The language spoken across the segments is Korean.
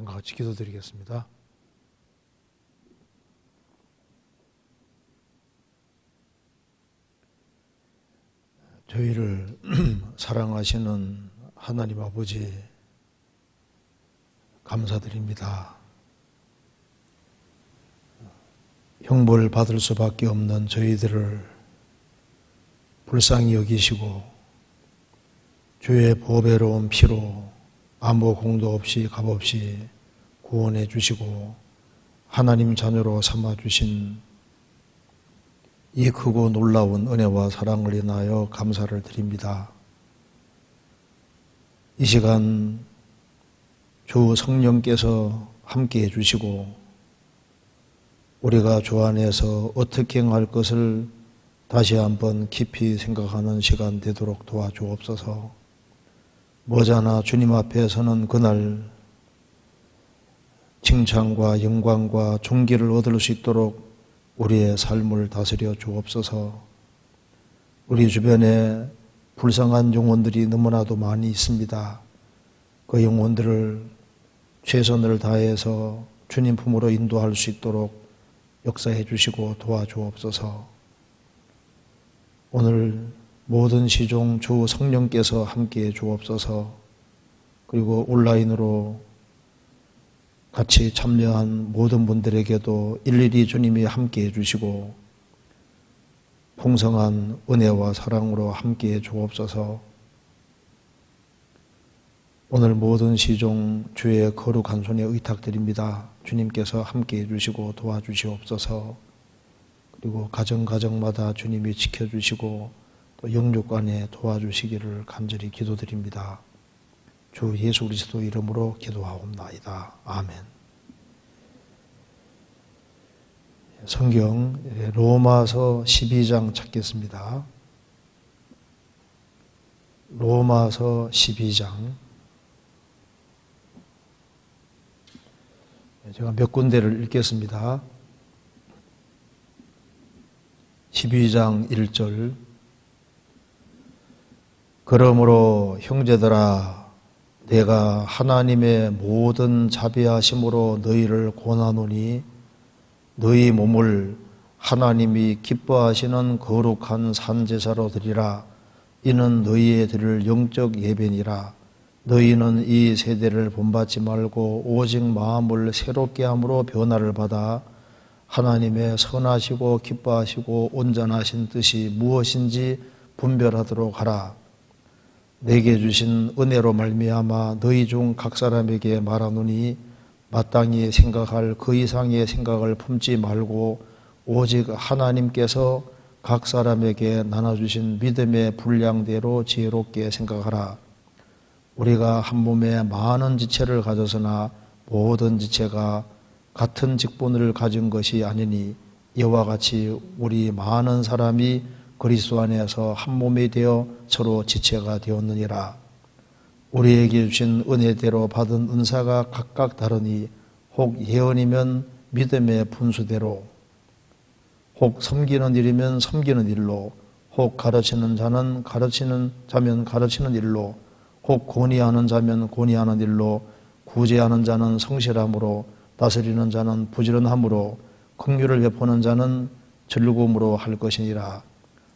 잠깐 같이 기도드리겠습니다. 저희를 사랑하시는 하나님 아버지 감사드립니다. 형벌 받을 수밖에 없는 저희들을 불쌍히 여기시고 주의 보배로운 피로 아무 공도 없이 값없이 구원해 주시고 하나님 자녀로 삼아 주신 이 크고 놀라운 은혜와 사랑을 인하여 감사를 드립니다. 이 시간 주 성령께서 함께해 주시고 우리가 주 안에서 어떻게 행할 것을 다시 한번 깊이 생각하는 시간 되도록 도와주옵소서. 머지않아 주님 앞에 서는 그날 칭찬과 영광과 존귀를 얻을 수 있도록 우리의 삶을 다스려 주옵소서. 우리 주변에 불쌍한 영혼들이 너무나도 많이 있습니다. 그 영혼들을 최선을 다해서 주님 품으로 인도할 수 있도록 역사해 주시고 도와주옵소서. 오늘 모든 시종 주 성령께서 함께해 주옵소서. 그리고 온라인으로 같이 참여한 모든 분들에게도 일일이 주님이 함께해 주시고 풍성한 은혜와 사랑으로 함께해 주옵소서. 오늘 모든 시종 주의 거룩한 손에 의탁드립니다. 주님께서 함께해 주시고 도와주시옵소서. 그리고 가정마다 주님이 지켜주시고 또 영육간에 도와주시기를 간절히 기도드립니다. 주 예수 그리스도 이름으로 기도하옵나이다. 아멘. 성경 로마서 12장 찾겠습니다. 로마서 12장. 제가 몇 군데를 읽겠습니다. 12장 1절. 그러므로 형제들아 내가 하나님의 모든 자비하심으로 너희를 권하노니 너희 몸을 하나님이 기뻐하시는 거룩한 산제사로 드리라. 이는 너희의 드릴 영적 예배니라. 너희는 이 세대를 본받지 말고 오직 마음을 새롭게 함으로 변화를 받아 하나님의 선하시고 기뻐하시고 온전하신 뜻이 무엇인지 분별하도록 하라. 내게 주신 은혜로 말미암아 너희 중 각 사람에게 말하노니 마땅히 생각할 그 이상의 생각을 품지 말고 오직 하나님께서 각 사람에게 나눠주신 믿음의 분량대로 지혜롭게 생각하라. 우리가 한 몸에 많은 지체를 가졌으나 모든 지체가 같은 직분을 가진 것이 아니니 이와 같이 우리 많은 사람이 그리스도 안에서 한 몸이 되어 서로 지체가 되었느니라. 우리에게 주신 은혜대로 받은 은사가 각각 다르니 혹 예언이면 믿음의 분수대로, 혹 섬기는 일이면 섬기는 일로, 혹 가르치는 자면 가르치는 일로, 혹 권위하는 자면 권위하는 일로, 구제하는 자는 성실함으로, 다스리는 자는 부지런함으로, 긍휼을 베푸는 자는 즐거움으로 할 것이니라.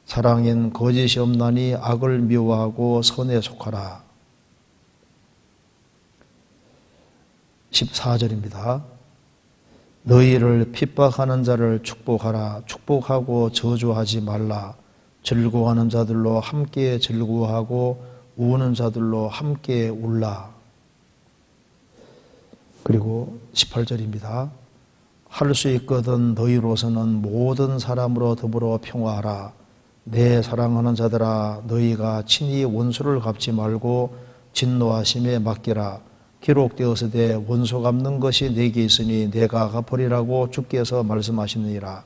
사랑엔 거짓이 없나니 악을 미워하고 선에 속하라. 14절입니다. 너희를 핍박하는 자를 축복하라. 축복하고 저주하지 말라. 즐거워하는 자들로 함께 즐거워하고 우는 자들로 함께 울라. 그리고 18절입니다. 할 수 있거든 너희로서는 모든 사람으로 더불어 평화하라. 내 사랑하는 자들아 너희가 친히 원수를 갚지 말고 진노하심에 맡기라. 기록되었으되 원수 갚는 것이 내게 있으니 내가 갚으리라고 주께서 말씀하시느니라.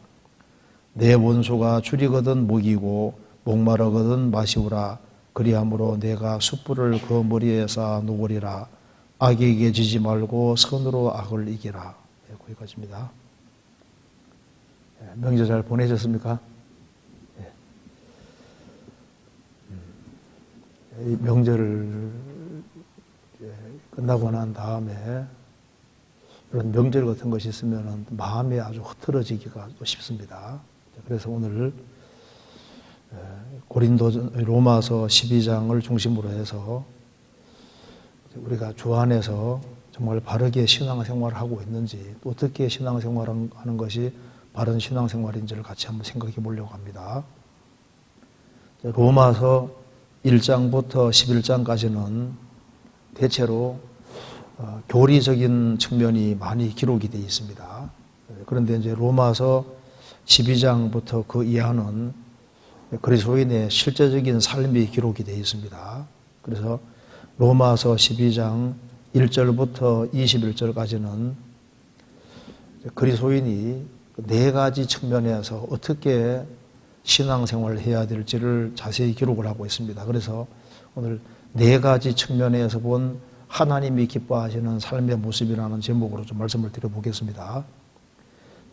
내 원수가 줄이거든 먹이고 목마르거든 마시우라. 그리함으로 내가 숯불을 그 머리에 쌓아 놓으리라. 악에게 지지 말고 선으로 악을 이기라. 거기까지입니다. 명절 잘 보내셨습니까? 이 명절을 끝나고 난 다음에 그런 명절 같은 것이 있으면 마음이 아주 흐트러지기가 또 쉽습니다. 그래서 오늘 로마서 12장을 중심으로 해서 우리가 주 안에서 정말 바르게 신앙생활을 하고 있는지, 또 어떻게 신앙생활을 하는 것이 바른 신앙생활인지를 같이 한번 생각해 보려고 합니다. 로마서 1장부터 11장까지는 대체로 교리적인 측면이 많이 기록이 되어 있습니다. 그런데 이제 로마서 12장부터 그 이하는 그리스도인의 실제적인 삶이 기록이 되어 있습니다. 그래서 로마서 12장 1절부터 21절까지는 그리스도인이 네 가지 측면에서 어떻게 신앙생활을 해야 될지를 자세히 기록을 하고 있습니다. 그래서 오늘 네 가지 측면에서 본 하나님이 기뻐하시는 삶의 모습이라는 제목으로 좀 말씀을 드려보겠습니다.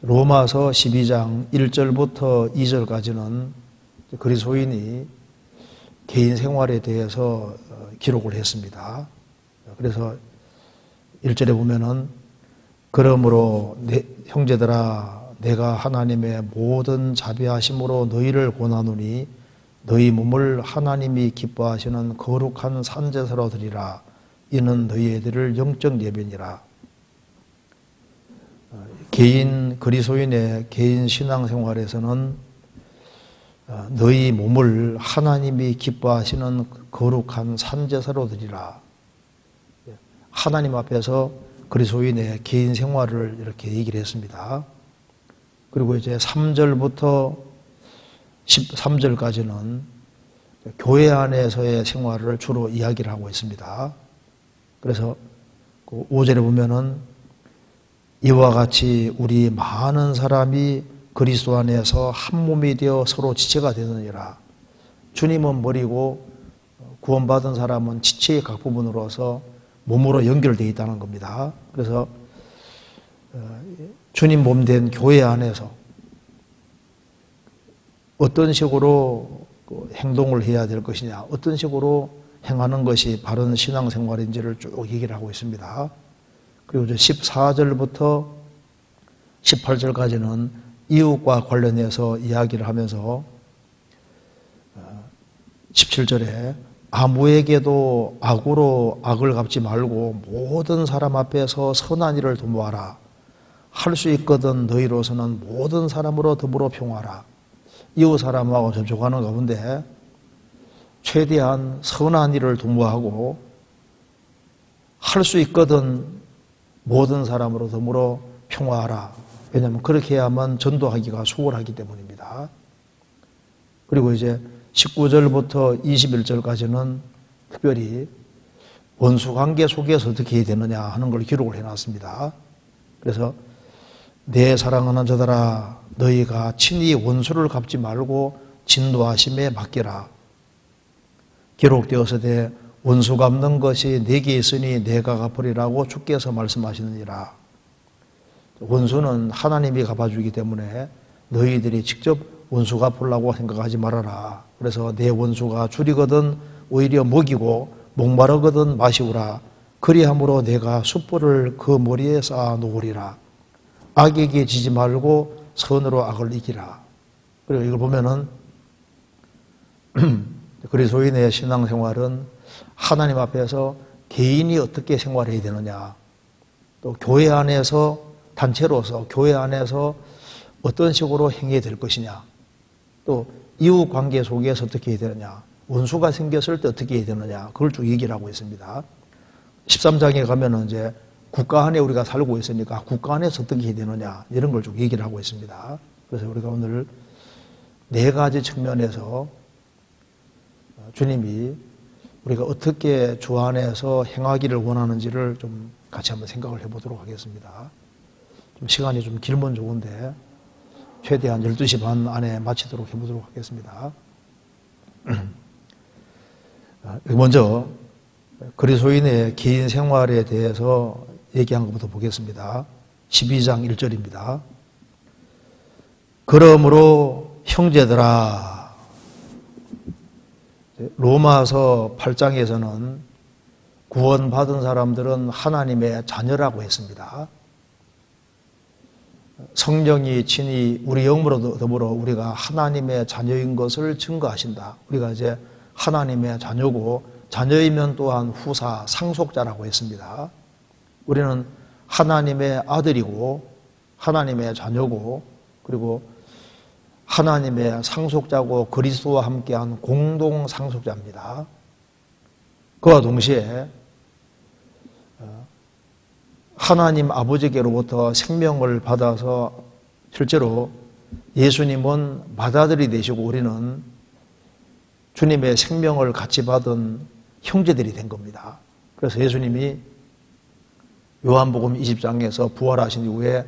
로마서 12장 1절부터 2절까지는 그리스도인이 개인 생활에 대해서 기록을 했습니다. 그래서 1절에 보면은 그러므로 형제들아 내가 하나님의 모든 자비하심으로 너희를 권하노니 너희 몸을 하나님이 기뻐하시는 거룩한 산제사로 드리라. 이는 너희들을 영적 예배니라. 그리스도인의 개인 신앙생활에서는 너희 몸을 하나님이 기뻐하시는 거룩한 산제사로 드리라. 하나님 앞에서 그리스도인의 개인 생활을 이렇게 얘기를 했습니다. 그리고 이제 3절부터 13절까지는 교회 안에서의 생활을 주로 이야기를 하고 있습니다. 그래서 5절에 보면은 이와 같이 우리 많은 사람이 그리스도 안에서 한 몸이 되어 서로 지체가 되느니라. 주님은 머리고 구원받은 사람은 지체의 각 부분으로서 몸으로 연결되어 있다는 겁니다. 그래서 주님 몸 된 교회 안에서 어떤 식으로 행동을 해야 될 것이냐, 어떤 식으로 행하는 것이 바른 신앙생활인지를 쭉 얘기를 하고 있습니다. 그리고 이제 14절부터 18절까지는 이웃과 관련해서 이야기를 하면서 17절에 아무에게도 악으로 악을 갚지 말고 모든 사람 앞에서 선한 일을 도모하라. 할 수 있거든 너희로서는 모든 사람으로 더불어 평화하라. 이웃 사람하고 접촉하는 가운데 최대한 선한 일을 도모하고 할 수 있거든 모든 사람으로 더불어 평화하라. 왜냐하면 그렇게 해야만 전도하기가 수월하기 때문입니다. 그리고 이제 19절부터 21절까지는 특별히 원수관계 속에서 어떻게 해야 되느냐 하는 걸 기록을 해놨습니다. 그래서 내 사랑하는 자들아 너희가 친히 원수를 갚지 말고 진노하심에 맡기라. 기록되어서되 원수 갚는 것이 내게 있으니 내가 갚으리라고 주께서 말씀하시느니라. 원수는 하나님이 갚아주기 때문에 너희들이 직접 원수 갚으려고 생각하지 말아라. 그래서 내 원수가 줄이거든 오히려 먹이고 목마르거든 마시우라. 그리함으로 내가 숯불을 그 머리에 쌓아 놓으리라. 악에게 지지 말고 선으로 악을 이기라. 그리고 이걸 보면은 그리스도인의 신앙생활은 하나님 앞에서 개인이 어떻게 생활해야 되느냐, 또 교회 안에서 단체로서 교회 안에서 어떤 식으로 행해야 될 것이냐, 또 이웃 관계 속에서 어떻게 해야 되느냐, 원수가 생겼을 때 어떻게 해야 되느냐, 그걸 쭉 얘기를 하고 있습니다. 13장에 가면은 이제 국가 안에 우리가 살고 있으니까 국가 안에서 어떻게 해야 되느냐 이런 걸 쭉 얘기를 하고 있습니다. 그래서 우리가 오늘 네 가지 측면에서 주님이 우리가 어떻게 주 안에서 행하기를 원하는지를 좀 같이 한번 생각을 해보도록 하겠습니다. 좀 시간이 좀 길면 좋은데 최대한 12시 반 안에 마치도록 해보도록 하겠습니다. 먼저 그리스도인의 개인 생활에 대해서 얘기한 것부터 보겠습니다. 12장 1절입니다. 그러므로 형제들아, 로마서 8장에서는 구원받은 사람들은 하나님의 자녀라고 했습니다. 성령이 친히 우리 영으로 더불어 우리가 하나님의 자녀인 것을 증거하신다. 우리가 이제 하나님의 자녀고 자녀이면 또한 후사 상속자라고 했습니다. 우리는 하나님의 아들이고 하나님의 자녀고 그리고 하나님의 상속자고 그리스도와 함께한 공동 상속자입니다. 그와 동시에 하나님 아버지께로부터 생명을 받아서 실제로 예수님은 맏아들이 되시고 우리는 주님의 생명을 같이 받은 형제들이 된 겁니다. 그래서 예수님이 요한복음 20장에서 부활하신 이후에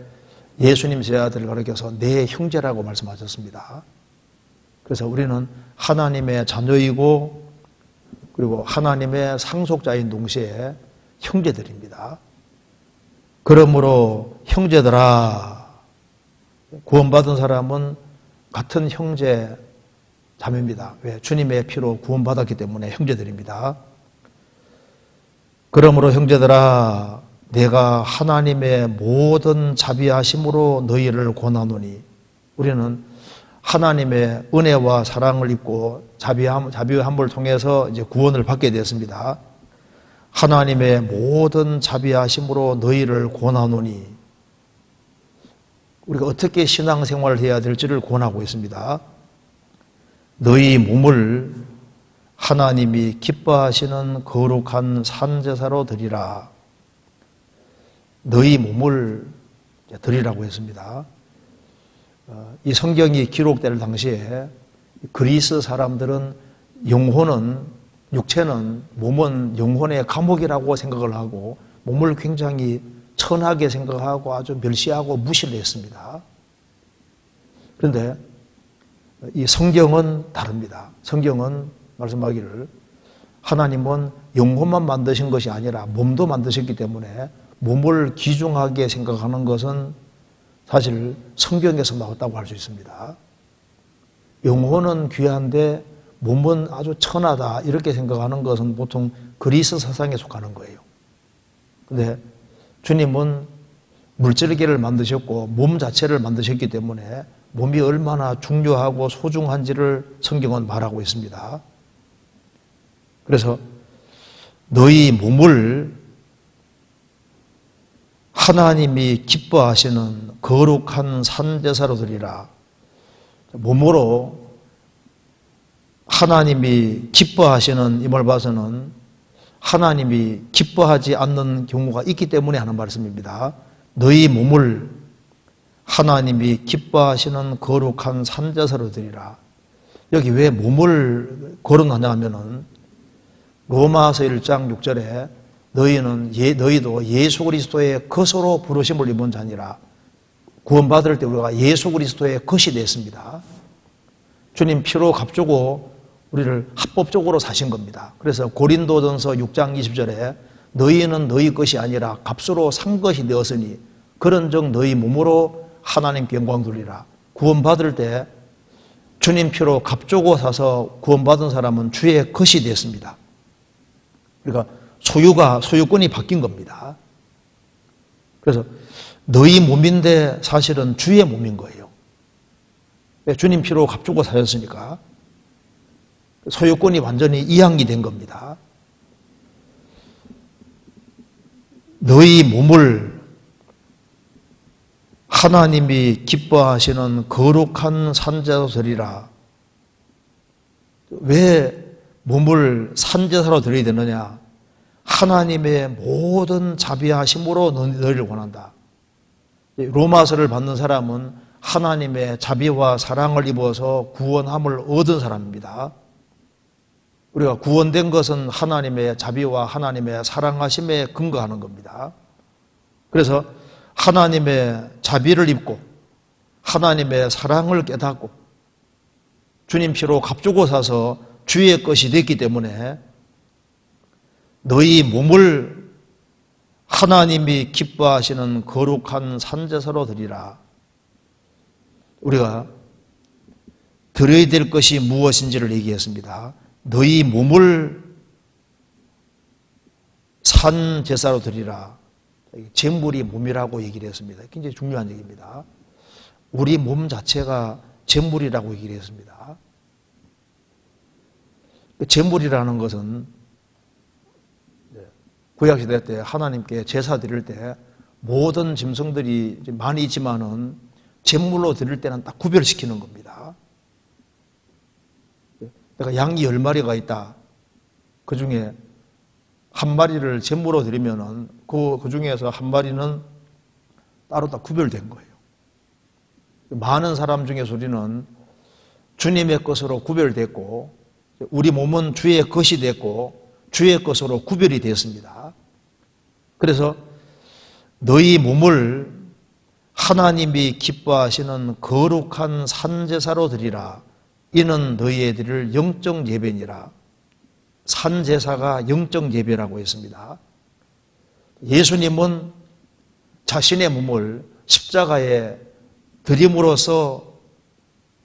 예수님 제 아들을 가리켜서 내 형제라고 말씀하셨습니다. 그래서 우리는 하나님의 자녀이고 그리고 하나님의 상속자인 동시에 형제들입니다. 그러므로 형제들아, 구원받은 사람은 같은 형제 자매입니다. 왜? 주님의 피로 구원받았기 때문에 형제들입니다. 그러므로 형제들아, 내가 하나님의 모든 자비하심으로 너희를 권하노니, 우리는 하나님의 은혜와 사랑을 입고 자비함을 통해서 이제 구원을 받게 되었습니다. 하나님의 모든 자비하심으로 너희를 권하노니, 우리가 어떻게 신앙생활을 해야 될지를 권하고 있습니다. 너희 몸을 하나님이 기뻐하시는 거룩한 산제사로 드리라. 너희 몸을 드리라고 했습니다. 이 성경이 기록될 당시에 그리스 사람들은 영혼은, 육체는, 몸은 영혼의 감옥이라고 생각을 하고 몸을 굉장히 천하게 생각하고 아주 멸시하고 무시를 했습니다. 그런데 이 성경은 다릅니다. 성경은 말씀하기를 하나님은 영혼만 만드신 것이 아니라 몸도 만드셨기 때문에 몸을 귀중하게 생각하는 것은 사실 성경에서 나왔다고 할 수 있습니다. 영혼은 귀한데 몸은 아주 천하다 이렇게 생각하는 것은 보통 그리스 사상에 속하는 거예요. 그런데 주님은 물질계를 만드셨고 몸 자체를 만드셨기 때문에 몸이 얼마나 중요하고 소중한지를 성경은 말하고 있습니다. 그래서 너희 몸을 하나님이 기뻐하시는 거룩한 산제사로 드리라. 몸으로 하나님이 기뻐하시는 이 말 봐서는 하나님이 기뻐하지 않는 경우가 있기 때문에 하는 말씀입니다. 너희 몸을 하나님이 기뻐하시는 거룩한 산제사로 드리라. 여기 왜 몸을 거론하냐 하면은 로마서 1장 6절에 너희도 예수 그리스도의 것으로 부르심을 입은 자니라. 구원받을 때 우리가 예수 그리스도의 것이 됐습니다. 주님 피로 값주고 우리를 합법적으로 사신 겁니다. 그래서 고린도전서 6장 20절에 너희는 너희 것이 아니라 값으로 산 것이 되었으니 그런즉 너희 몸으로 하나님께 영광 돌리라. 구원받을 때 주님 피로 값주고 사서 구원받은 사람은 주의 것이 됐습니다. 그러니까 소유권이 바뀐 겁니다. 그래서 너희 몸인데 사실은 주의 몸인 거예요. 주님 피로 값주고 사셨으니까 소유권이 완전히 이양이 된 겁니다. 너희 몸을 하나님이 기뻐하시는 거룩한 산제사로 드리라. 왜 몸을 산제사로 드려야 되느냐? 하나님의 모든 자비하심으로 너희를 원한다. 로마서를 받는 사람은 하나님의 자비와 사랑을 입어서 구원함을 얻은 사람입니다. 우리가 구원된 것은 하나님의 자비와 하나님의 사랑하심에 근거하는 겁니다. 그래서 하나님의 자비를 입고 하나님의 사랑을 깨닫고 주님 피로 값주고 사서 주의 것이 됐기 때문에 너희 몸을 하나님이 기뻐하시는 거룩한 산제사로 드리라. 우리가 드려야 될 것이 무엇인지를 얘기했습니다. 너희 몸을 산제사로 드리라. 재물이 몸이라고 얘기를 했습니다. 굉장히 중요한 얘기입니다. 우리 몸 자체가 제물이라고 얘기를 했습니다. 제물이라는 것은 구약시대 때 하나님께 제사 드릴 때 모든 짐승들이 많이 있지만은 제물로 드릴 때는 딱 구별시키는 겁니다. 내가 양이 10마리가 있다. 그 중에 한 마리를 제물로 드리면은 그 중에서 한 마리는 따로 딱 구별된 거예요. 많은 사람 중에서 우리는 주님의 것으로 구별됐고, 우리 몸은 주의 것이 됐고, 주의 것으로 구별이 됐습니다. 그래서 너희 몸을 하나님이 기뻐하시는 거룩한 산제사로 드리라. 이는 너희의 드릴 영적 예배니라. 산제사가 영적 예배라고 했습니다. 예수님은 자신의 몸을 십자가에 드림으로써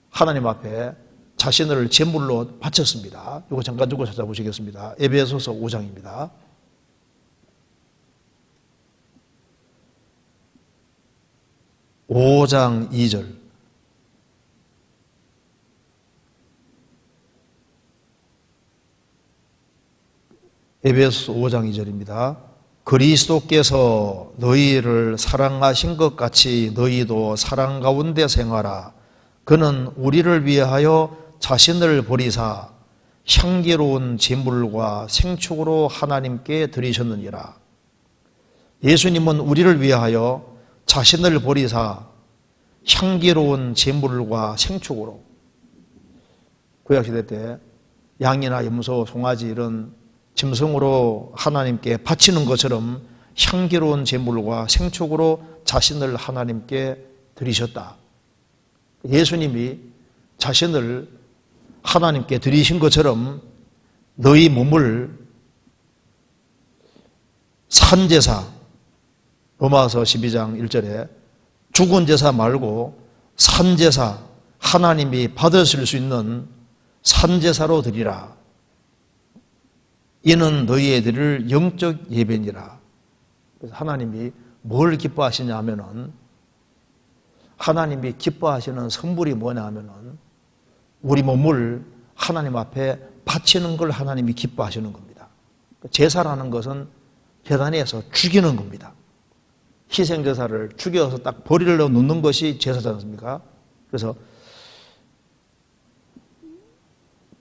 하나님 앞에 자신을 제물로 바쳤습니다. 이거 잠깐 두고 찾아보시겠습니다. 에베소서 5장입니다. (5장 2절) 에베소서 5장 2절입니다. 그리스도께서 너희를 사랑하신 것 같이 너희도 사랑 가운데 생활하. 그는 우리를 위하여 자신을 버리사 향기로운 제물과 생축으로 하나님께 드리셨느니라. 예수님은 우리를 위하여 자신을 버리사 향기로운 제물과 생축으로, 구약시대 때 양이나 염소, 송아지 이런 짐승으로 하나님께 바치는 것처럼 향기로운 제물과 생축으로 자신을 하나님께 드리셨다. 예수님이 자신을 하나님께 드리신 것처럼 너희 몸을 산제사, 로마서 12장 1절에 죽은 제사 말고 산제사, 하나님이 받으실 수 있는 산제사로 드리라. 이는 너희의 드릴 영적 예배니라. 그래서 하나님이 뭘 기뻐하시냐 하면은, 하나님이 기뻐하시는 선물이 뭐냐 하면은 우리 몸을 하나님 앞에 바치는 걸 하나님이 기뻐하시는 겁니다. 제사라는 것은 제단에서 죽이는 겁니다. 희생제사를 죽여서 딱 보리를 놓는 것이 제사지 않습니까? 그래서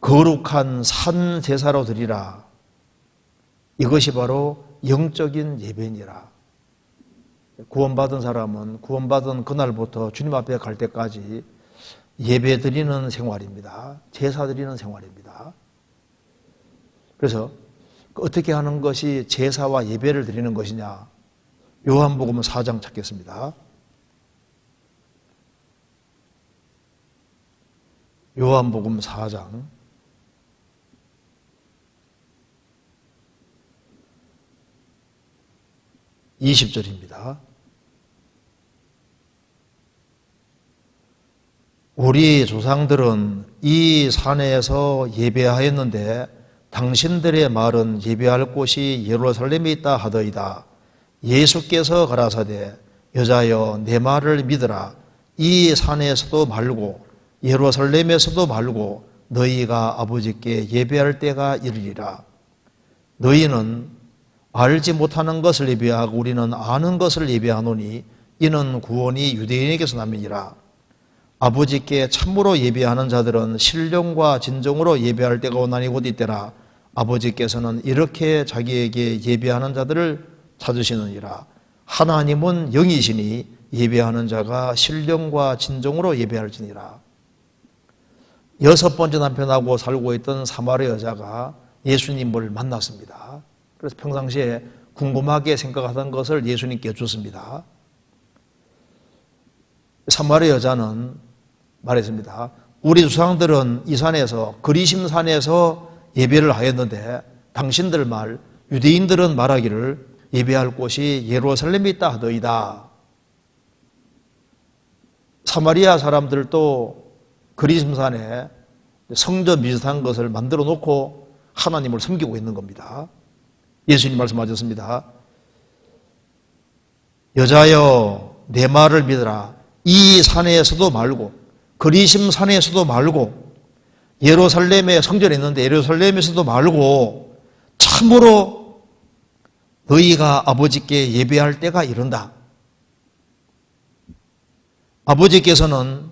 거룩한 산제사로 드리라. 이것이 바로 영적인 예배니라. 구원받은 사람은 구원받은 그날부터 주님 앞에 갈 때까지 예배 드리는 생활입니다. 제사 드리는 생활입니다. 그래서 어떻게 하는 것이 제사와 예배를 드리는 것이냐? 요한복음 4장 찾겠습니다. 요한복음 4장 20절입니다. 우리 조상들은 이 산에서 예배하였는데 당신들의 말은 예배할 곳이 예루살렘에 있다 하더이다. 예수께서 가라사대 여자여 내 말을 믿으라. 이 산에서도 말고 예루살렘에서도 말고 너희가 아버지께 예배할 때가 이르리라. 너희는 알지 못하는 것을 예배하고 우리는 아는 것을 예배하노니 이는 구원이 유대인에게서 남이니라. 아버지께 참으로 예배하는 자들은 신령과 진정으로 예배할 때가 오나니 곧 이때라. 아버지께서는 이렇게 자기에게 예배하는 자들을 찾으시느니라. 하나님은 영이시니 예배하는 자가 신령과 진정으로 예배할지니라. 6번째 남편하고 살고 있던 사마리 여자가 예수님을 만났습니다. 그래서 평상시에 궁금하게 생각하던 것을 예수님께 줬습니다. 사마리 여자는 말했습니다. 우리 조상들은 이 산에서, 그리심산에서 예배를 하였는데 당신들 말, 유대인들은 말하기를 예배할 곳이 예루살렘에 있다 하더이다. 사마리아 사람들도 그리심산에 성전 비슷한 것을 만들어 놓고 하나님을 섬기고 있는 겁니다. 예수님 말씀하셨습니다. 여자여 내 말을 믿으라. 이 산에서도 말고 그리심 산에서도 말고 예루살렘에 성전이 있는데 예루살렘에서도 말고 참으로 너희가 아버지께 예배할 때가 이른다. 아버지께서는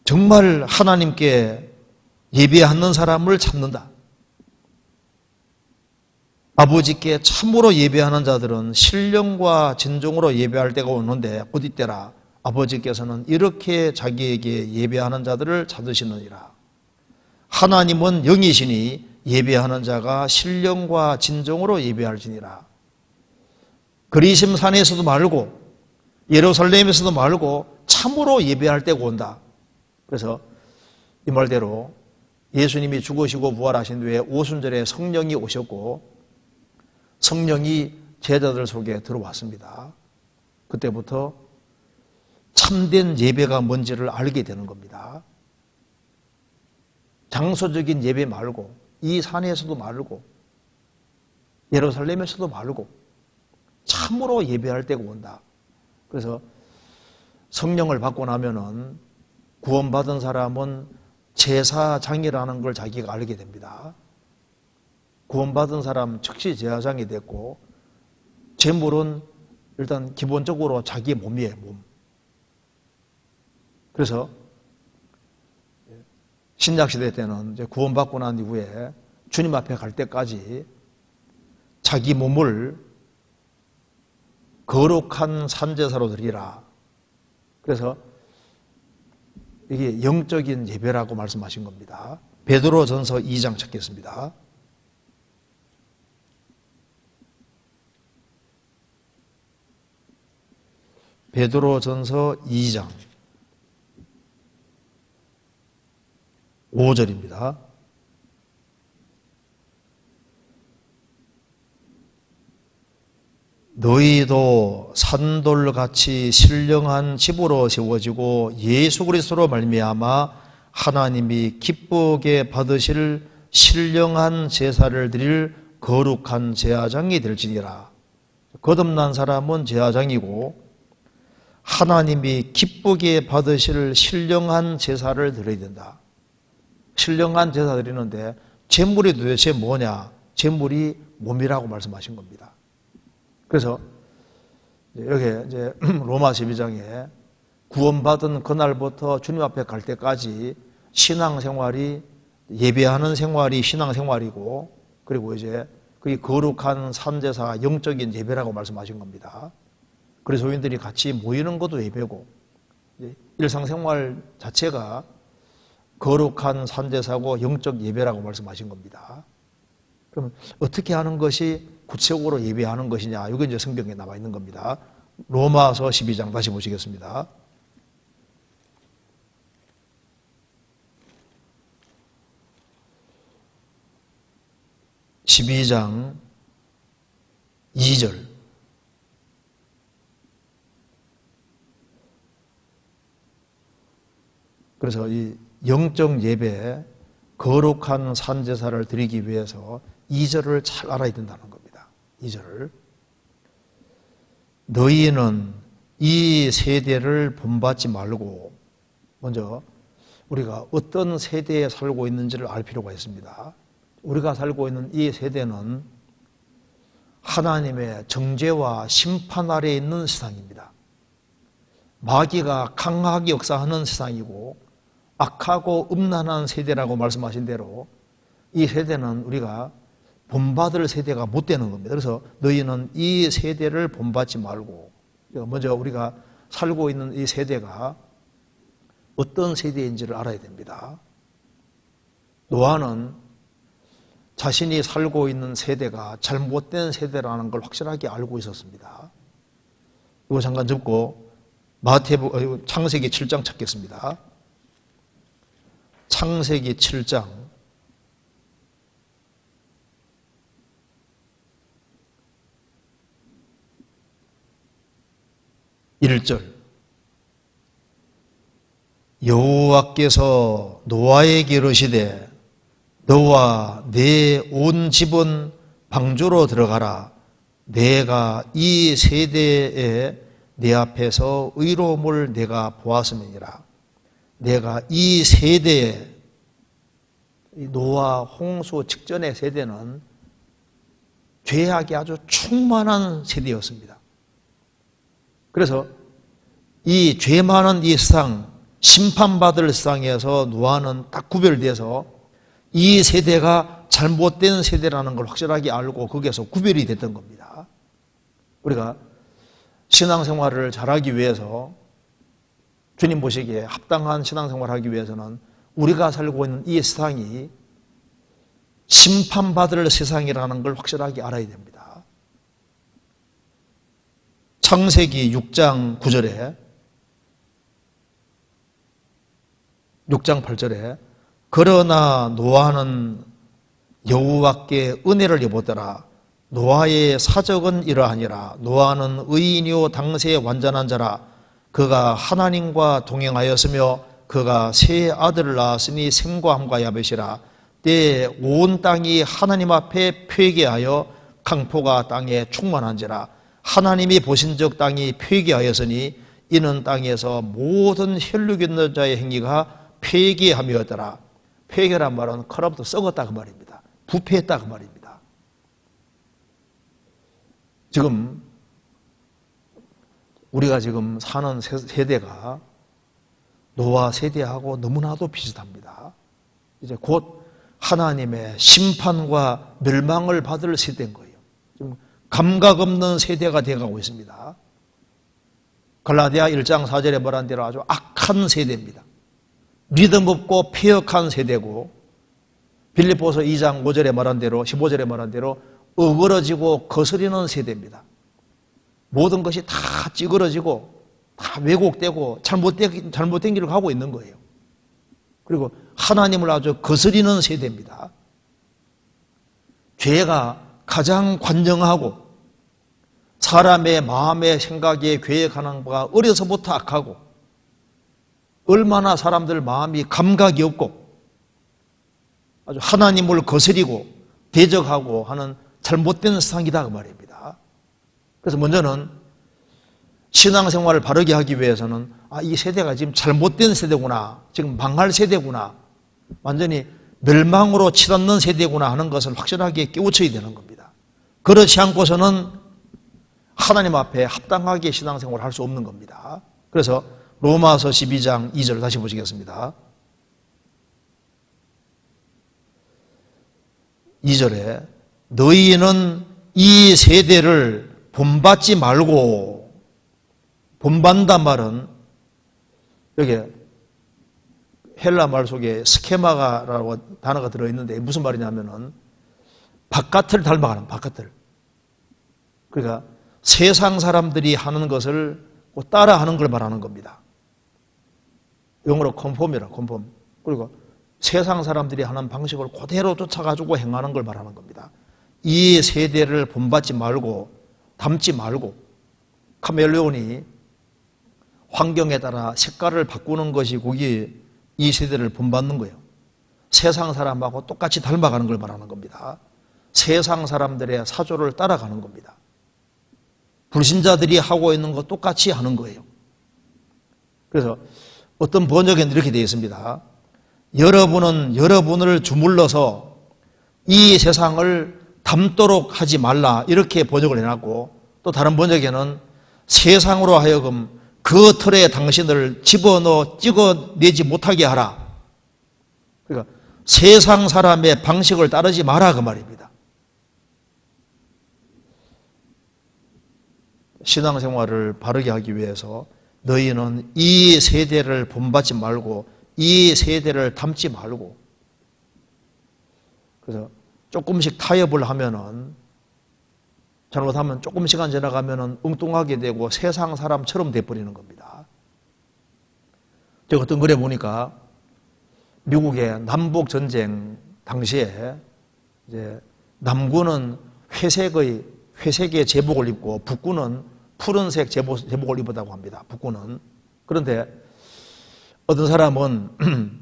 정말 하나님께 예배하는 사람을 찾는다. 아버지께 참으로 예배하는 자들은 신령과 진정으로 예배할 때가 오는데 어디 때라 아버지께서는 이렇게 자기에게 예배하는 자들을 찾으시느니라. 하나님은 영이시니 예배하는 자가 신령과 진정으로 예배할지니라. 그리심 산에서도 말고 예루살렘에서도 말고 참으로 예배할 때가 온다. 그래서 이 말대로 예수님이 죽으시고 부활하신 후에 오순절에 성령이 오셨고 성령이 제자들 속에 들어왔습니다. 그때부터 참된 예배가 뭔지를 알게 되는 겁니다. 장소적인 예배 말고 이 산에서도 말고 예루살렘에서도 말고 참으로 예배할 때가 온다. 그래서 성령을 받고 나면은 구원받은 사람은 제사장이라는 걸 자기가 알게 됩니다. 구원받은 사람 즉시 제사장이 됐고 제물은 일단 기본적으로 자기 몸이에요. 몸. 그래서 신약시대 때는 이제 구원받고 난 이후에 주님 앞에 갈 때까지 자기 몸을 거룩한 산제사로 드리라. 그래서 이게 영적인 예배라고 말씀하신 겁니다. 베드로전서 2장 찾겠습니다. 베드로전서 2장 5절입니다. 너희도 산돌같이 신령한 집으로 세워지고 예수 그리스도로 말미암아 하나님이 기쁘게 받으실 신령한 제사를 드릴 거룩한 제사장이 될지니라. 거듭난 사람은 제사장이고 하나님이 기쁘게 받으실 신령한 제사를 드려야 된다. 신령한 제사 드리는데 제물이 도대체 뭐냐? 제물이 몸이라고 말씀하신 겁니다. 그래서 여기 이제 로마 12장에 구원받은 그날부터 주님 앞에 갈 때까지 신앙생활이 예배하는 생활이 신앙생활이고 그리고 이제 그게 거룩한 산제사 영적인 예배라고 말씀하신 겁니다. 그리스도인들이 같이 모이는 것도 예배고 일상생활 자체가 거룩한 산제사고 영적 예배라고 말씀하신 겁니다. 그럼 어떻게 하는 것이 구체적으로 예배하는 것이냐? 이게 이제 성경에 나와 있는 겁니다. 로마서 12장 다시 보시겠습니다. (12장) 2절. 그래서 이 영적 예배, 거룩한 산제사를 드리기 위해서 2절을 잘 알아야 된다는 겁니다. 2절. 너희는 이 세대를 본받지 말고, 먼저 우리가 어떤 세대에 살고 있는지를 알 필요가 있습니다. 우리가 살고 있는 이 세대는 하나님의 정죄와 심판 아래에 있는 세상입니다. 마귀가 강하게 역사하는 세상이고 악하고 음란한 세대라고 말씀하신 대로 이 세대는 우리가 본받을 세대가 못 되는 겁니다. 그래서 너희는 이 세대를 본받지 말고, 먼저 우리가 살고 있는 이 세대가 어떤 세대인지를 알아야 됩니다. 노아는 자신이 살고 있는 세대가 잘못된 세대라는 걸 확실하게 알고 있었습니다. 이거 잠깐 접고 창세기 7장 찾겠습니다. 창세기 7장 1절. 여호와께서 노아에게 이르시되 너와 내 온 집은 방주로 들어가라. 내가 이 세대에 네 앞에서 의로움을 내가 보았음이니라. 내가 이 세대에, 노아 홍수 직전의 세대는 죄악이 아주 충만한 세대였습니다. 그래서 이 죄 많은 이 세상, 심판받을 세상에서 노아는 딱 구별돼서 이 세대가 잘못된 세대라는 걸 확실하게 알고 거기에서 구별이 됐던 겁니다. 우리가 신앙생활을 잘하기 위해서, 주님 보시기에 합당한 신앙생활을 하기 위해서는 우리가 살고 있는 이 세상이 심판받을 세상이라는 걸 확실하게 알아야 됩니다. 창세기 6장 9절에 6장 8절에 그러나 노아는 여호와께 은혜를 입었더라. 노아의 사적은 이러하니라. 노아는 의인이요 당세에 완전한 자라. 그가 하나님과 동행하였으며 그가 세 아들을 낳았으니 셈과 함과 야벳이라. 때에 온 땅이 하나님 앞에 회개하여 강포가 땅에 충만한지라. 하나님이 보신 적 땅이 회개하였으니 이는 땅에서 모든 혈육 있는 자의 행위가 폐기함이었더라. 폐기란 말은 커럽도 썩었다 그 말입니다. 부패했다 그 말입니다. 지금 우리가 지금 사는 세대가 노아 세대하고 너무나도 비슷합니다. 이제 곧 하나님의 심판과 멸망을 받을 세대인 거예요. 지금 감각 없는 세대가 되어가고 있습니다. 갈라디아 1장 4절에 말한 대로 아주 악한 세대입니다. 믿음 없고 폐역한 세대고, 빌립보서 2장 5절에 말한 대로, 15절에 말한 대로 어그러지고 거스리는 세대입니다. 모든 것이 다 찌그러지고 다 왜곡되고 잘못된 길을 가고 있는 거예요. 그리고 하나님을 아주 거스리는 세대입니다. 죄가 가장 관정하고 사람의 마음의 생각에 계획하는 바가 어려서부터 악하고, 얼마나 사람들 마음이 감각이 없고 아주 하나님을 거스리고 대적하고 하는 잘못된 세상이다 그 말입니다. 그래서 먼저는 신앙생활을 바르게 하기 위해서는 이 세대가 지금 잘못된 세대구나, 지금 망할 세대구나, 완전히 멸망으로 치닫는 세대구나 하는 것을 확실하게 깨우쳐야 되는 겁니다. 그렇지 않고서는 하나님 앞에 합당하게 신앙생활을 할 수 없는 겁니다. 그래서 로마서 12장 2절 다시 보시겠습니다. 2절에 너희는 이 세대를 본받지 말고, 본받는단 말은 여기 헬라 말 속에 스케마라고 단어가 들어있는데 무슨 말이냐면은 바깥을 닮아가는, 바깥을. 그러니까 세상 사람들이 하는 것을 따라하는 걸 말하는 겁니다. 영어로 컨폼이라, 컨폼. 그리고 세상 사람들이 하는 방식을 그대로 쫓아가지고 행하는 걸 말하는 겁니다. 이 세대를 본받지 말고, 닮지 말고, 카멜레온이 환경에 따라 색깔을 바꾸는 것이 거기 이 세대를 본받는 거예요. 세상 사람하고 똑같이 닮아가는 걸 말하는 겁니다. 세상 사람들의 사조를 따라가는 겁니다. 불신자들이 하고 있는 것 똑같이 하는 거예요. 그래서 어떤 번역에는 이렇게 되어 있습니다. 여러분은 여러분을 주물러서 이 세상을 닮도록 하지 말라, 이렇게 번역을 해놨고, 또 다른 번역에는 세상으로 하여금 그 틀에 당신을 집어넣어 찍어내지 못하게 하라. 그러니까 세상 사람의 방식을 따르지 마라 그 말입니다. 신앙생활을 바르게 하기 위해서 너희는 이 세대를 본받지 말고 이 세대를 닮지 말고, 그래서 조금씩 타협을 하면은, 잘못하면 조금 시간 지나가면은 엉뚱하게 되고 세상 사람처럼 돼버리는 겁니다. 제가 어떤 글에 보니까 미국의 남북 전쟁 당시에 이제 남군은 회색의 제복을 입고 북군은 푸른색 제복을 입었다고 합니다. 북군은. 그런데 어떤 사람은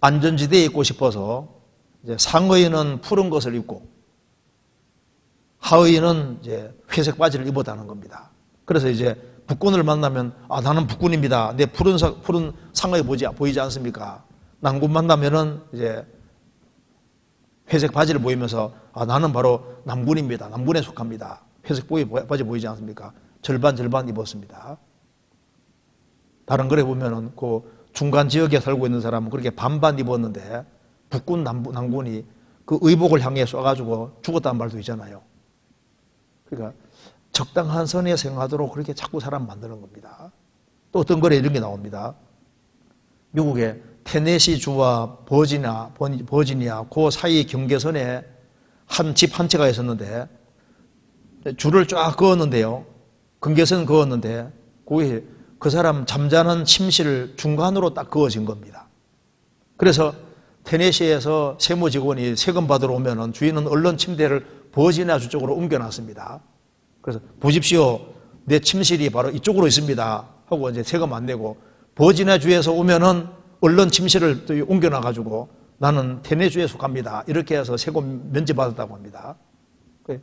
안전지대에 있고 싶어서 이제 상의는 푸른 것을 입고 하의는 이제 회색 바지를 입었다는 겁니다. 그래서 이제 북군을 만나면 나는 북군입니다. 내 푸른 상하게 보이지 않습니까? 남군 만나면은 이제 회색 바지를 보이면서 나는 바로 남군입니다. 남군에 속합니다. 회색 바지 보이지 않습니까? 절반 입었습니다. 다른 글에 보면은 그 중간 지역에 살고 있는 사람은 그렇게 반반 입었는데 북군 남군이 그 의복을 향해 쏴가지고 죽었다는 말도 있잖아요. 그러니까 적당한 선에 생하도록 그렇게 자꾸 사람 만드는 겁니다. 또 어떤 글에 이런 게 나옵니다. 미국의 테네시 주와 버지니아 그 사이 경계선에 집 한 채가 있었는데 줄을 쫙 그었는데요. 경계선 그었는데 거기에 그 사람 잠자는 침실을 중간으로 딱 그어진 겁니다. 그래서 테네시에서 세무 직원이 세금 받으러 오면은 주인은 얼른 침대를 버지니아 주 쪽으로 옮겨놨습니다. 그래서 보십시오. 내 침실이 바로 이쪽으로 있습니다. 하고 이제 세금 안 내고 버지니아 주에서 오면은 얼른 침실을 또 옮겨놔가지고 나는 테네주에 속합니다. 이렇게 해서 세금 면제받았다고 합니다.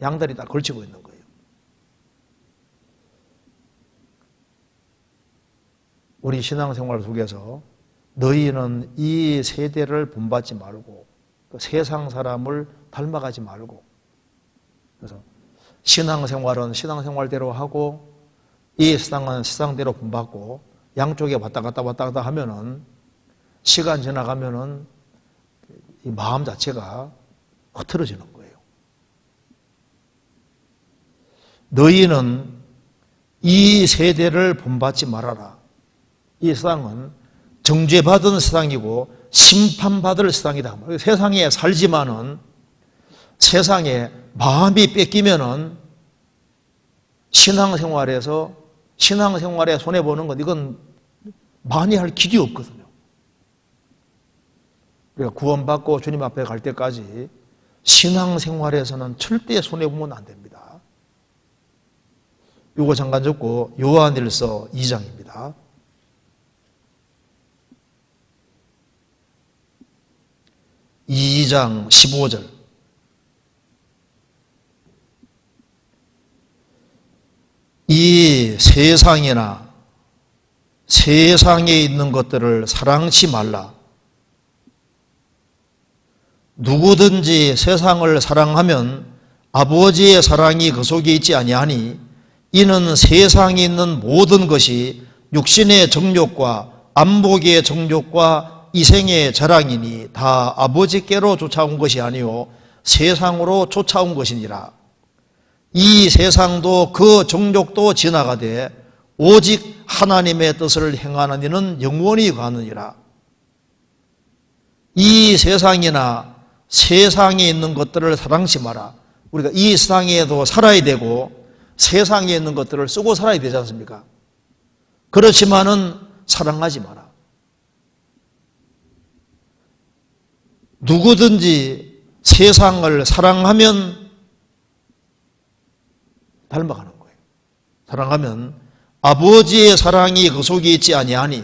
양다리 딱 걸치고 있는 거예요. 우리 신앙생활 속에서 너희는 이 세대를 본받지 말고 세상 사람을 닮아가지 말고 그래서 신앙생활은 신앙생활대로 하고 이 세상은 세상대로 본받고 양쪽에 왔다 갔다 하면은 시간 지나가면은 이 마음 자체가 흐트러지는 거예요. 너희는 이 세대를 본받지 말아라. 이 세상은 정죄받은 세상이고 심판받을 세상이다. 세상에 살지만은 세상에 마음이 뺏기면은 신앙생활에 손해보는 건 이건 많이 할 길이 없거든요. 우리가 구원받고 주님 앞에 갈 때까지 신앙생활에서는 절대 손해보면 안 됩니다. 이거 잠깐 적고 요한일서 2장입니다. 2장 15절. 이 세상이나 세상에 있는 것들을 사랑치 말라. 누구든지 세상을 사랑하면 아버지의 사랑이 그 속에 있지 아니하니 이는 세상에 있는 모든 것이 육신의 정욕과 안목의 정욕과 이생의 자랑이니 다 아버지께로 쫓아온 것이 아니요 세상으로 쫓아온 것이니라. 이 세상도 그 정욕도 지나가되 오직 하나님의 뜻을 행하는 이는 영원히 가느니라. 이 세상이나 세상에 있는 것들을 사랑치 마라. 우리가 이 세상에도 살아야 되고 세상에 있는 것들을 쓰고 살아야 되지 않습니까? 그렇지만은 사랑하지 마라. 누구든지 세상을 사랑하면 닮아가는 거예요. 사랑하면 아버지의 사랑이 그 속에 있지 아니하니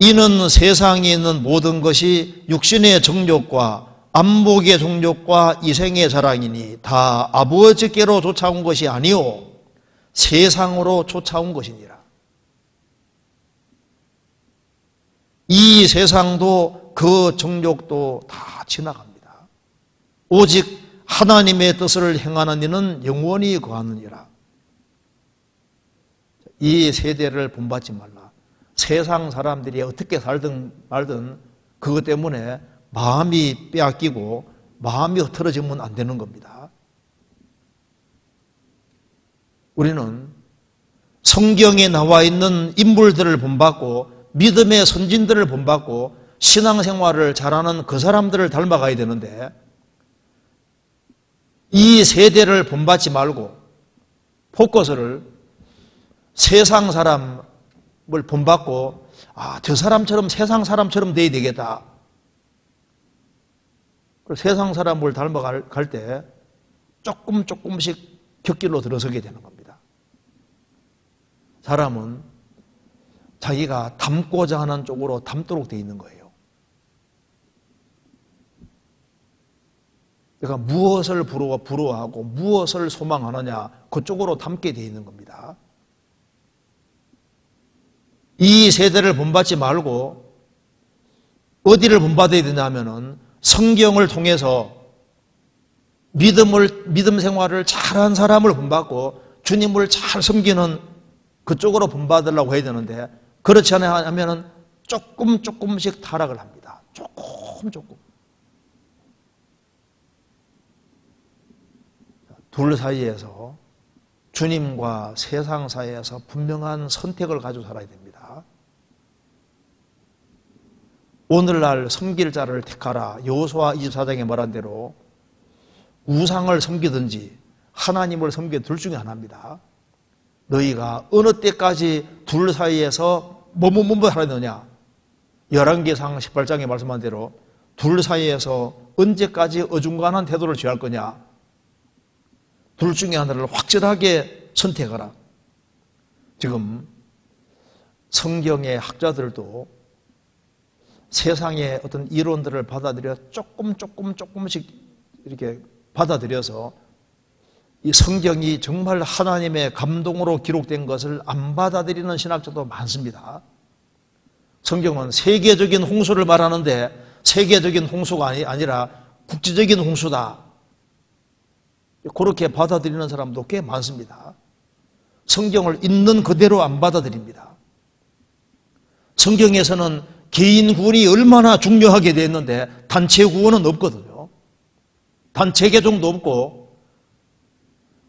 이는 세상에 있는 모든 것이 육신의 정욕과 안목의 정욕과 이생의 자랑이니 다 아버지께로 쫓아온 것이 아니오 세상으로 쫓아온 것이니라. 이 세상도 그 정욕도 다 지나갑니다. 오직 하나님의 뜻을 행하는 이는 영원히 거하느니라. 이 세대를 본받지 말라. 세상 사람들이 어떻게 살든 말든 그것 때문에 마음이 빼앗기고 마음이 흐트러지면 안 되는 겁니다. 우리는 성경에 나와 있는 인물들을 본받고 믿음의 선진들을 본받고 신앙생활을 잘하는 그 사람들을 닮아가야 되는데 이 세대를 본받지 말고 포커스를 세상 사람을 본받고 저 사람처럼 세상 사람처럼 돼야 되겠다. 세상 사람을 닮아갈 때 조금씩 곁길로 들어서게 되는 겁니다. 사람은 자기가 닮고자 하는 쪽으로 닮도록 되어 있는 거예요. 내가 무엇을 부러워하고 무엇을 소망하느냐, 그쪽으로 담게 되어 있는 겁니다. 이 세대를 본받지 말고 어디를 본받아야 되냐 하면은 성경을 통해서 믿음 생활을 잘한 사람을 본받고 주님을 잘 섬기는 그쪽으로 본받으려고 해야 되는데, 그렇지 않으면 하면은 조금씩 타락을 합니다. 조금. 둘 사이에서, 주님과 세상 사이에서 분명한 선택을 가지고 살아야 됩니다. 오늘날 섬길 자를 택하라. 여호수아 24장에 말한 대로 우상을 섬기든지 하나님을 섬기든 둘 중에 하나입니다. 너희가 어느 때까지 둘 사이에서 뭐뭐 살아야 되느냐? 열왕기상 18장에 말씀한 대로 둘 사이에서 언제까지 어중간한 태도를 취할 거냐? 둘 중에 하나를 확실하게 선택하라. 지금 성경의 학자들도 세상의 어떤 이론들을 받아들여 조금씩 이렇게 받아들여서 이 성경이 정말 하나님의 감동으로 기록된 것을 안 받아들이는 신학자도 많습니다. 성경은 세계적인 홍수를 말하는데 세계적인 홍수가 아니라 국제적인 홍수다, 그렇게 받아들이는 사람도 꽤 많습니다. 성경을 있는 그대로 안 받아들입니다. 성경에서는 개인 구원이 얼마나 중요하게 되어 있는데 단체 구원은 없거든요. 단체 개종도 없고,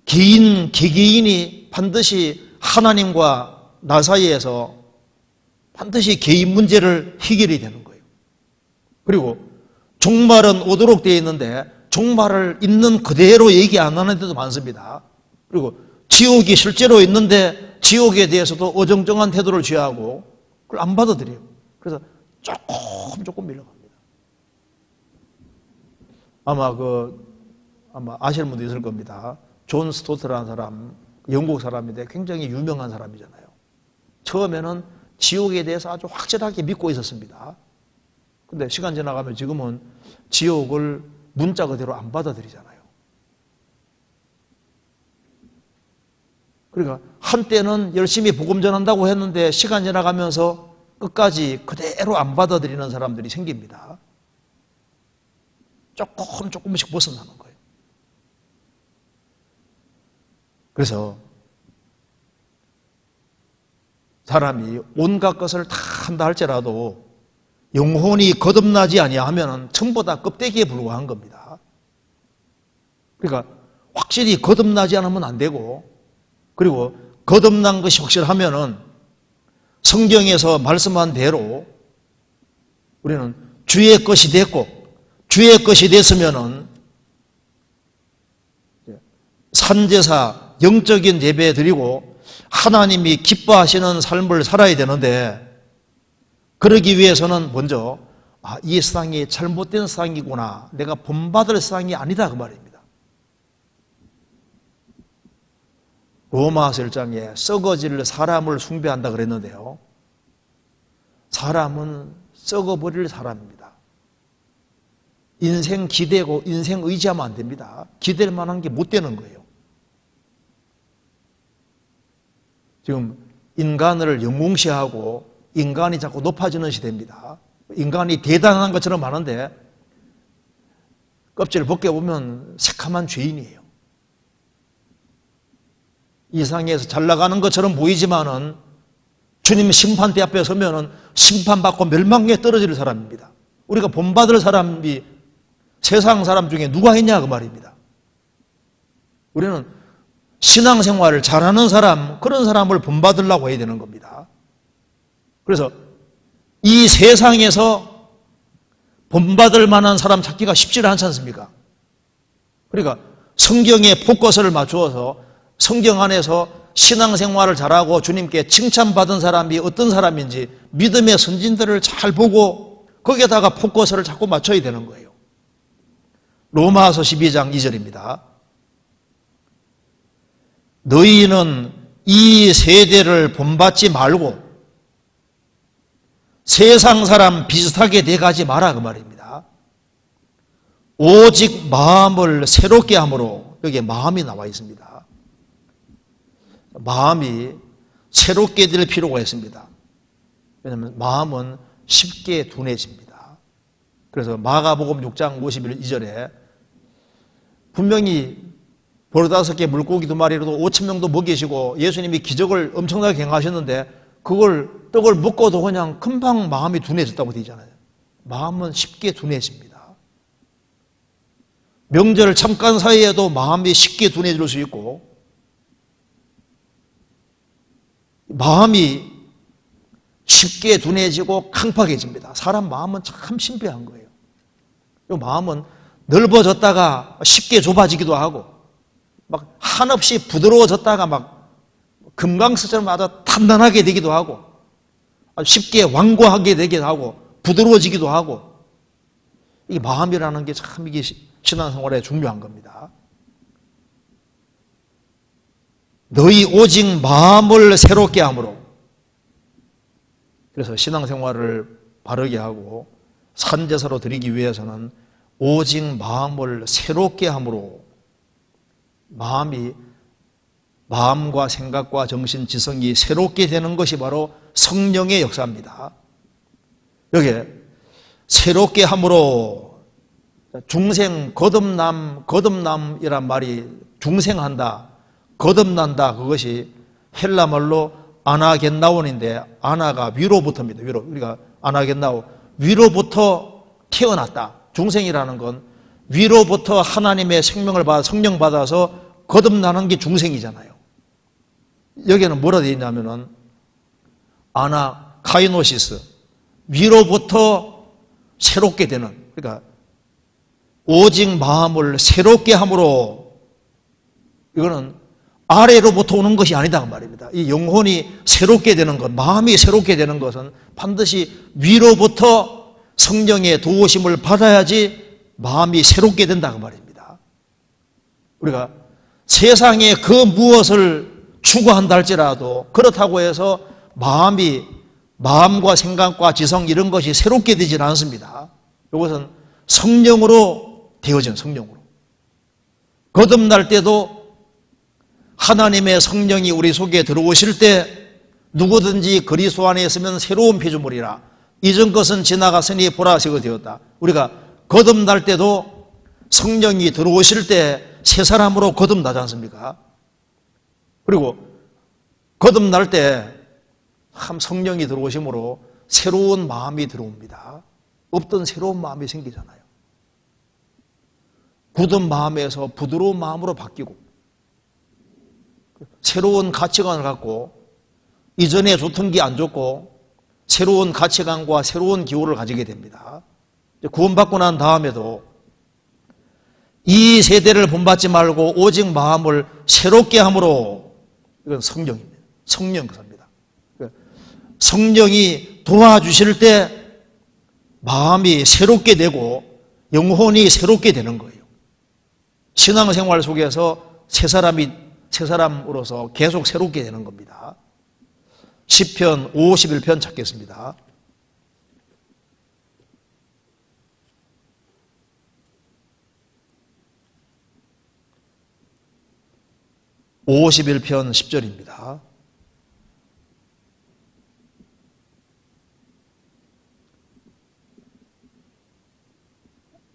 개개인이 반드시 하나님과 나 사이에서 반드시 개인 문제를 해결이 되는 거예요. 그리고 종말은 오도록 되어 있는데 종말을 있는 그대로 얘기 안 하는 데도 많습니다. 그리고 지옥이 실제로 있는데 지옥에 대해서도 어정쩡한 태도를 취하고 그걸 안 받아들여요. 그래서 조금 밀려갑니다. 아마 아시는 분도 있을 겁니다. 존 스토트라는 사람, 영국 사람인데 굉장히 유명한 사람이잖아요. 처음에는 지옥에 대해서 아주 확실하게 믿고 있었습니다. 근데 시간 지나가면 지금은 지옥을 문자 그대로 안 받아들이잖아요. 그러니까 한때는 열심히 복음 전한다고 했는데 시간 지나가면서 끝까지 그대로 안 받아들이는 사람들이 생깁니다. 조금씩 벗어나는 거예요. 그래서 사람이 온갖 것을 다 한다 할지라도 영혼이 거듭나지 아니하면 전부 다 껍데기에 불과한 겁니다. 그러니까 확실히 거듭나지 않으면 안 되고, 그리고 거듭난 것이 확실하면은 성경에서 말씀한 대로 우리는 주의 것이 됐고, 주의 것이 됐으면은 산제사, 영적인 예배 드리고 하나님이 기뻐하시는 삶을 살아야 되는데, 그러기 위해서는 먼저 이 세상이 잘못된 세상이구나, 내가 본받을 세상이 아니다, 그 말입니다. 로마서 1장에 썩어질 사람을 숭배한다 그랬는데요, 사람은 썩어버릴 사람입니다. 인생 기대고 인생 의지하면 안 됩니다. 기댈 만한 게 못 되는 거예요. 지금 인간을 영웅시하고 인간이 자꾸 높아지는 시대입니다. 인간이 대단한 것처럼 하는데 껍질을 벗겨보면 새카만 죄인이에요. 이 세상에서 잘 나가는 것처럼 보이지만은 주님 심판대 앞에 서면은 심판받고 멸망에 떨어질 사람입니다. 우리가 본받을 사람이 세상 사람 중에 누가 있냐, 그 말입니다. 우리는 신앙생활을 잘하는 사람, 그런 사람을 본받으려고 해야 되는 겁니다. 그래서 이 세상에서 본받을 만한 사람 찾기가 쉽지 않지 않습니까? 그러니까 성경에 포커스를 맞추어서 성경 안에서 신앙생활을 잘하고 주님께 칭찬받은 사람이 어떤 사람인지 믿음의 선진들을 잘 보고 거기에다가 포커스를 자꾸 맞춰야 되는 거예요. 로마서 12장 2절입니다. 너희는 이 세대를 본받지 말고 세상 사람 비슷하게 돼가지 마라, 그 말입니다. 오직 마음을 새롭게 함으로, 여기에 마음이 나와 있습니다. 마음이 새롭게 될 필요가 있습니다. 왜냐하면 마음은 쉽게 둔해집니다. 그래서 마가복음 6장 52절에 분명히 45개 물고기 2마리로도 5,000명도 먹이시고 예수님이 기적을 엄청나게 행하셨는데 그걸 떡을 먹고도 그냥 금방 마음이 둔해졌다고 되잖아요. 마음은 쉽게 둔해집니다. 명절 잠깐 사이에도 마음이 쉽게 둔해질 수 있고, 마음이 쉽게 둔해지고 강팍해집니다. 사람 마음은 참 신비한 거예요. 이 마음은 넓어졌다가 쉽게 좁아지기도 하고, 막 한없이 부드러워졌다가 막 금강석처럼 아주 단단하게 되기도 하고, 아주 쉽게 완고하게 되기도 하고, 부드러워지기도 하고, 이 마음이라는 게 참 이게 신앙생활에 중요한 겁니다. 너희 오직 마음을 새롭게 함으로. 그래서 신앙생활을 바르게 하고 산제사로 드리기 위해서는 오직 마음을 새롭게 함으로, 마음과 생각과 정신, 지성이 새롭게 되는 것이 바로 성령의 역사입니다. 여기에 새롭게 함으로, 중생, 거듭남이란 말이 중생한다, 거듭난다, 그것이 헬라말로 아나겐나온인데, 아나가 위로부터입니다. 우리가 아나겐나온, 위로부터 태어났다. 중생이라는 건 위로부터 하나님의 생명을 받아, 성령 받아서 거듭나는 게 중생이잖아요. 여기는 뭐라 되어 있냐면은 아나 카이노시스, 위로부터 새롭게 되는, 그러니까 오직 마음을 새롭게 함으로, 이거는 아래로부터 오는 것이 아니다 그 말입니다. 이 영혼이 새롭게 되는 것, 마음이 새롭게 되는 것은 반드시 위로부터 성령의 도우심을 받아야지 마음이 새롭게 된다 그 말입니다. 우리가 세상에 그 무엇을 추구한다 할지라도 그렇다고 해서 마음과 생각과 지성 이런 것이 새롭게 되질 않습니다. 이것은 성령으로 되어진, 성령으로. 거듭날 때도 하나님의 성령이 우리 속에 들어오실 때 누구든지 그리스도 안에 있으면 새로운 피조물이라, 이전 것은 지나갔으니 보라 새가 되었다. 우리가 거듭날 때도 성령이 들어오실 때 새 사람으로 거듭나지 않습니까? 그리고 거듭날 때 참 성령이 들어오심으로 새로운 마음이 들어옵니다. 없던 새로운 마음이 생기잖아요. 굳은 마음에서 부드러운 마음으로 바뀌고, 새로운 가치관을 갖고, 이전에 좋던 게 안 좋고 새로운 가치관과 새로운 기호를 가지게 됩니다. 구원받고 난 다음에도 이 세대를 본받지 말고 오직 마음을 새롭게 함으로, 이건 성령입니다. 성령 그겁니다. 성령이 도와주실 때 마음이 새롭게 되고 영혼이 새롭게 되는 거예요. 신앙생활 속에서 새 사람으로서 계속 새롭게 되는 겁니다. 시편 51편 찾겠습니다. 51편 10절입니다.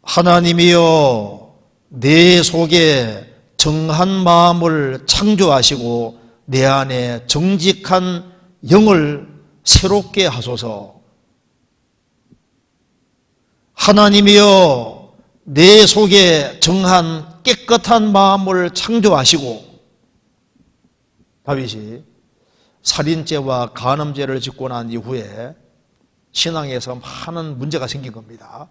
하나님이여 내 속에 정한 마음을 창조하시고 내 안에 정직한 영을 새롭게 하소서. 하나님이여 내 속에 정한 깨끗한 마음을 창조하시고, 다윗이 살인죄와 간음죄를 짓고 난 이후에 신앙에서 많은 문제가 생긴 겁니다.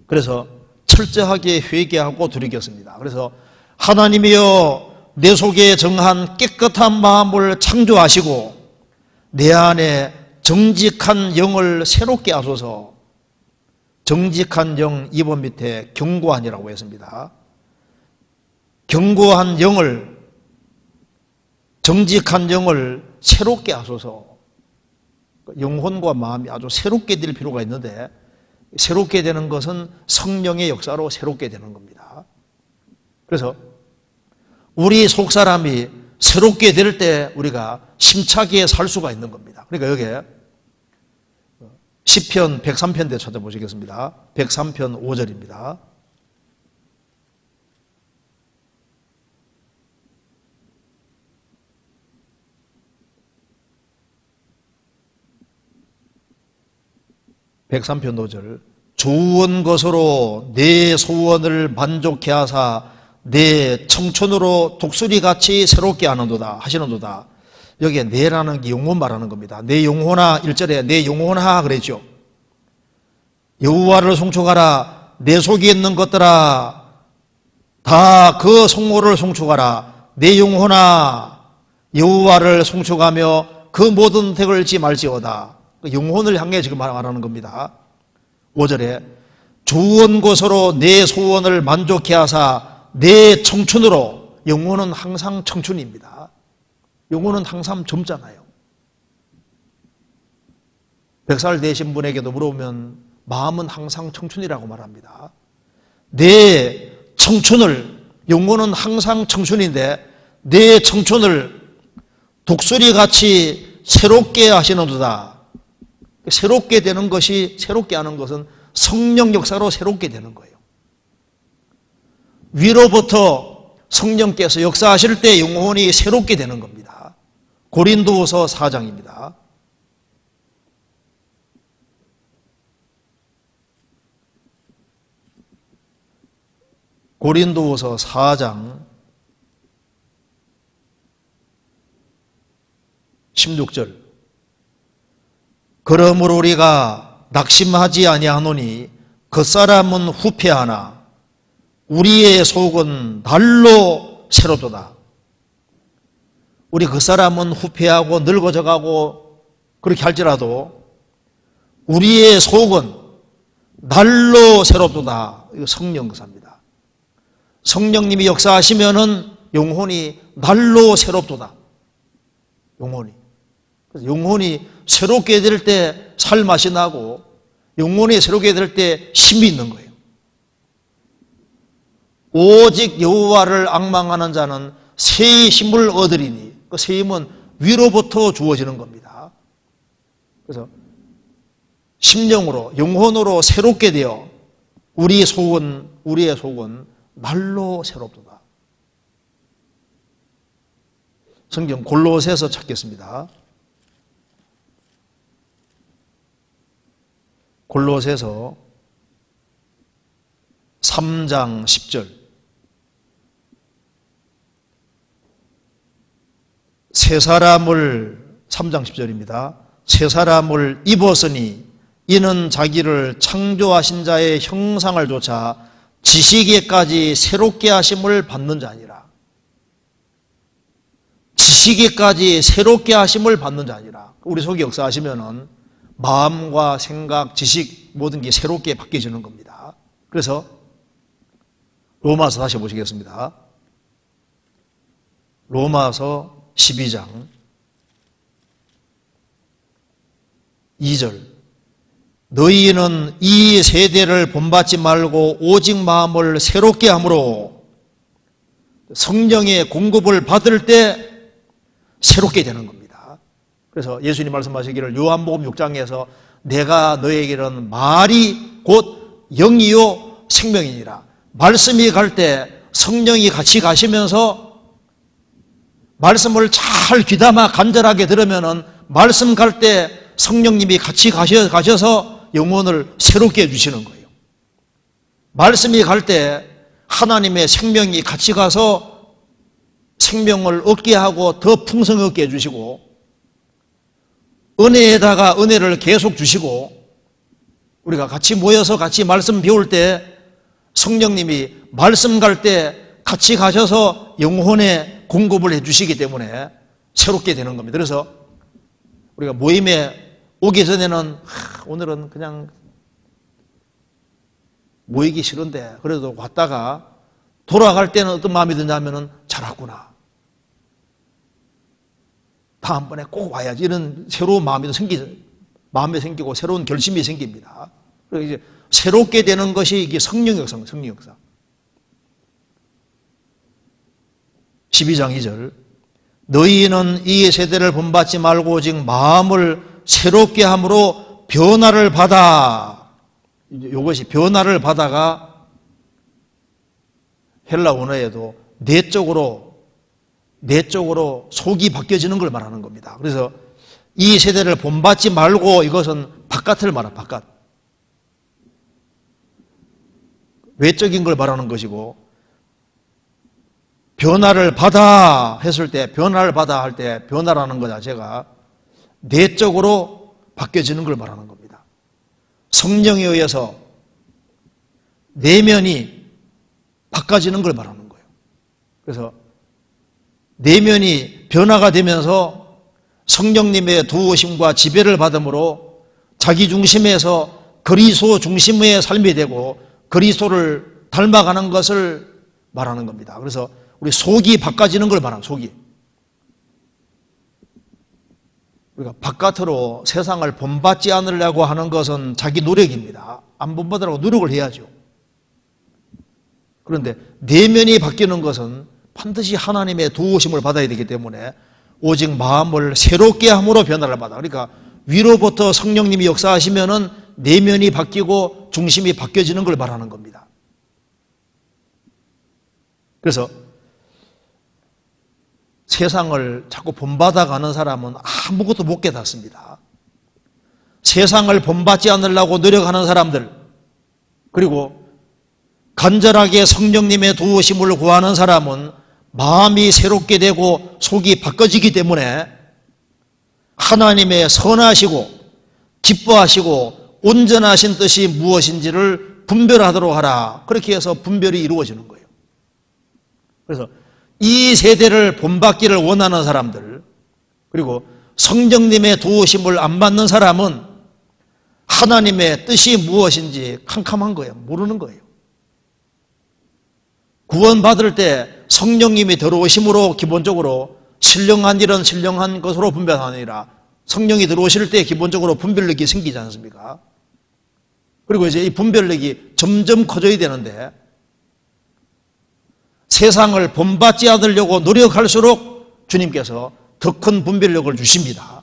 그래서 철저하게 회개하고 돌이켰습니다. 그래서 하나님이여 내 속에 정한 깨끗한 마음을 창조하시고 내 안에 정직한 영을 새롭게 하소서. 정직한 영 2번 밑에 견고한이라고 했습니다. 견고한 영을, 정직한 영을 새롭게 하소서. 영혼과 마음이 아주 새롭게 될 필요가 있는데 새롭게 되는 것은 성령의 역사로 새롭게 되는 겁니다. 그래서 우리 속사람이 새롭게 될 때 우리가 심차게 살 수가 있는 겁니다. 그러니까 여기에 시편 103편대 찾아보시겠습니다. 103편 5절입니다. (103편 5절) 좋은 것으로 내 소원을 만족해 하사 내 청춘으로 독수리같이 새롭게 하시는도다. 여기에 내라는 게 영혼 말하는 겁니다. 내 영혼아, 1절에 내 영혼아 그랬죠. 여호와를 송축하라. 내 속에 있는 것들아 다 그 성모를 송축하라. 내 영혼아 여호와를 송축하며 그 모든 택을 잃지 말지어다. 영혼을 향해 지금 말하는 겁니다. 5절에 좋은 것으로 내 소원을 만족해 하사 내 청춘으로, 영혼은 항상 청춘입니다. 영혼은 항상 젊잖아요. 100살 되신 분에게도 물어보면 마음은 항상 청춘이라고 말합니다. 내 청춘을, 영혼은 항상 청춘인데 내 청춘을 독수리같이 새롭게 하시는도다. 새롭게 되는 것이, 새롭게 하는 것은 성령 역사로 새롭게 되는 거예요. 위로부터 성령께서 역사하실 때 영혼이 새롭게 되는 겁니다. 고린도후서 4장입니다. 고린도후서 4장 16절 그러므로 우리가 낙심하지 아니하노니 겉사람은 후패하나 우리의 속은 날로 새롭도다. 우리 겉사람은 후패하고 늙어져가고 그렇게 할지라도 우리의 속은 날로 새롭도다. 이거 성령 역사입니다. 성령님이 역사하시면은 영혼이 날로 새롭도다. 영혼이. 그래서 영혼이 새롭게 될 때 살맛이 나고 영혼이 새롭게 될 때 힘이 있는 거예요. 오직 여호와를 앙망하는 자는 새 힘을 얻으리니, 그 새 힘은 위로부터 주어지는 겁니다. 그래서 심령으로, 영혼으로 새롭게 되어 우리의 속은 날로 새롭도다. 성경 골로새서 찾겠습니다. 골로새서 3장 10절 새 사람을 3장 10절입니다. 새 사람을 입었으니 이는 자기를 창조하신 자의 형상을 좇아 지식에까지 새롭게 하심을 받는 자니라. 지식에까지 새롭게 하심을 받는 자니라. 우리 속에 역사하시면은 마음과 생각, 지식 모든 게 새롭게 바뀌어지는 겁니다. 그래서 로마서 다시 보시겠습니다. 로마서 12장 2절 너희는 이 세대를 본받지 말고 오직 마음을 새롭게 함으로 성령의 공급을 받을 때 새롭게 되는 겁니다. 그래서 예수님 말씀하시기를 요한복음 6장에서 내가 너에게는 말이 곧 영이요 생명이니라. 말씀이 갈 때 성령이 같이 가시면서 말씀을 잘 귀담아 간절하게 들으면은 말씀 갈 때 성령님이 같이 가셔서 영혼을 새롭게 해주시는 거예요. 말씀이 갈 때 하나님의 생명이 같이 가서 생명을 얻게 하고 더 풍성히 얻게 해주시고 은혜에다가 은혜를 계속 주시고 우리가 같이 모여서 같이 말씀 배울 때 성령님이 말씀 갈 때 같이 가셔서 영혼의 공급을 해주시기 때문에 새롭게 되는 겁니다. 그래서 우리가 모임에 오기 전에는 오늘은 그냥 모이기 싫은데 그래도 왔다가 돌아갈 때는 어떤 마음이 드냐면은 잘 왔구나. 다음번에 꼭 와야지. 이런 새로운 마음이 마음에 생기고 새로운 결심이 생깁니다. 그래서 이제 새롭게 되는 것이 이게 성령 역사입니다. 성령 역사. 12장 2절. 너희는 이 세대를 본받지 말고 오직 마음을 새롭게 함으로 변화를 받아. 이것이 변화를 받아가 헬라 원어에도 내적으로 속이 바뀌어지는 걸 말하는 겁니다. 그래서 이 세대를 본받지 말고 이것은 바깥을 말합니다. 바깥. 외적인 걸 말하는 것이고, 변화를 받아 했을 때, 변화를 받아 할 때 변화라는 것 자체가 내적으로 바뀌어지는 걸 말하는 겁니다. 성령에 의해서 내면이 바꿔지는 걸 말하는 거예요. 그래서 내면이 변화가 되면서 성령님의 도우심과 지배를 받음으로 자기 중심에서 그리스도 중심의 삶이 되고 그리스도를 닮아가는 것을 말하는 겁니다. 그래서 우리 속이 바꿔지는 걸 말하는 속이. 우리가 바깥으로 세상을 본받지 않으려고 하는 것은 자기 노력입니다. 안 본받으려고 노력을 해야죠. 그런데 내면이 바뀌는 것은 반드시 하나님의 도우심을 받아야 되기 때문에 오직 마음을 새롭게 함으로 변화를 받아. 그러니까 위로부터 성령님이 역사하시면은 내면이 바뀌고 중심이 바뀌어지는 걸 말하는 겁니다. 그래서 세상을 자꾸 본받아 가는 사람은 아무것도 못 깨닫습니다. 세상을 본받지 않으려고 노력하는 사람들, 그리고 간절하게 성령님의 도우심을 구하는 사람은 마음이 새롭게 되고 속이 바꿔지기 때문에 하나님의 선하시고 기뻐하시고 온전하신 뜻이 무엇인지를 분별하도록 하라. 그렇게 해서 분별이 이루어지는 거예요. 그래서 이 세대를 본받기를 원하는 사람들, 그리고 성령님의 도우심을 안 받는 사람은 하나님의 뜻이 무엇인지 캄캄한 거예요. 모르는 거예요. 구원받을 때 성령님이 들어오심으로 기본적으로 신령한 일은 신령한 것으로 분별하느니라. 성령이 들어오실 때 기본적으로 분별력이 생기지 않습니까? 그리고 이제 이 분별력이 점점 커져야 되는데 세상을 본받지 않으려고 노력할수록 주님께서 더 큰 분별력을 주십니다.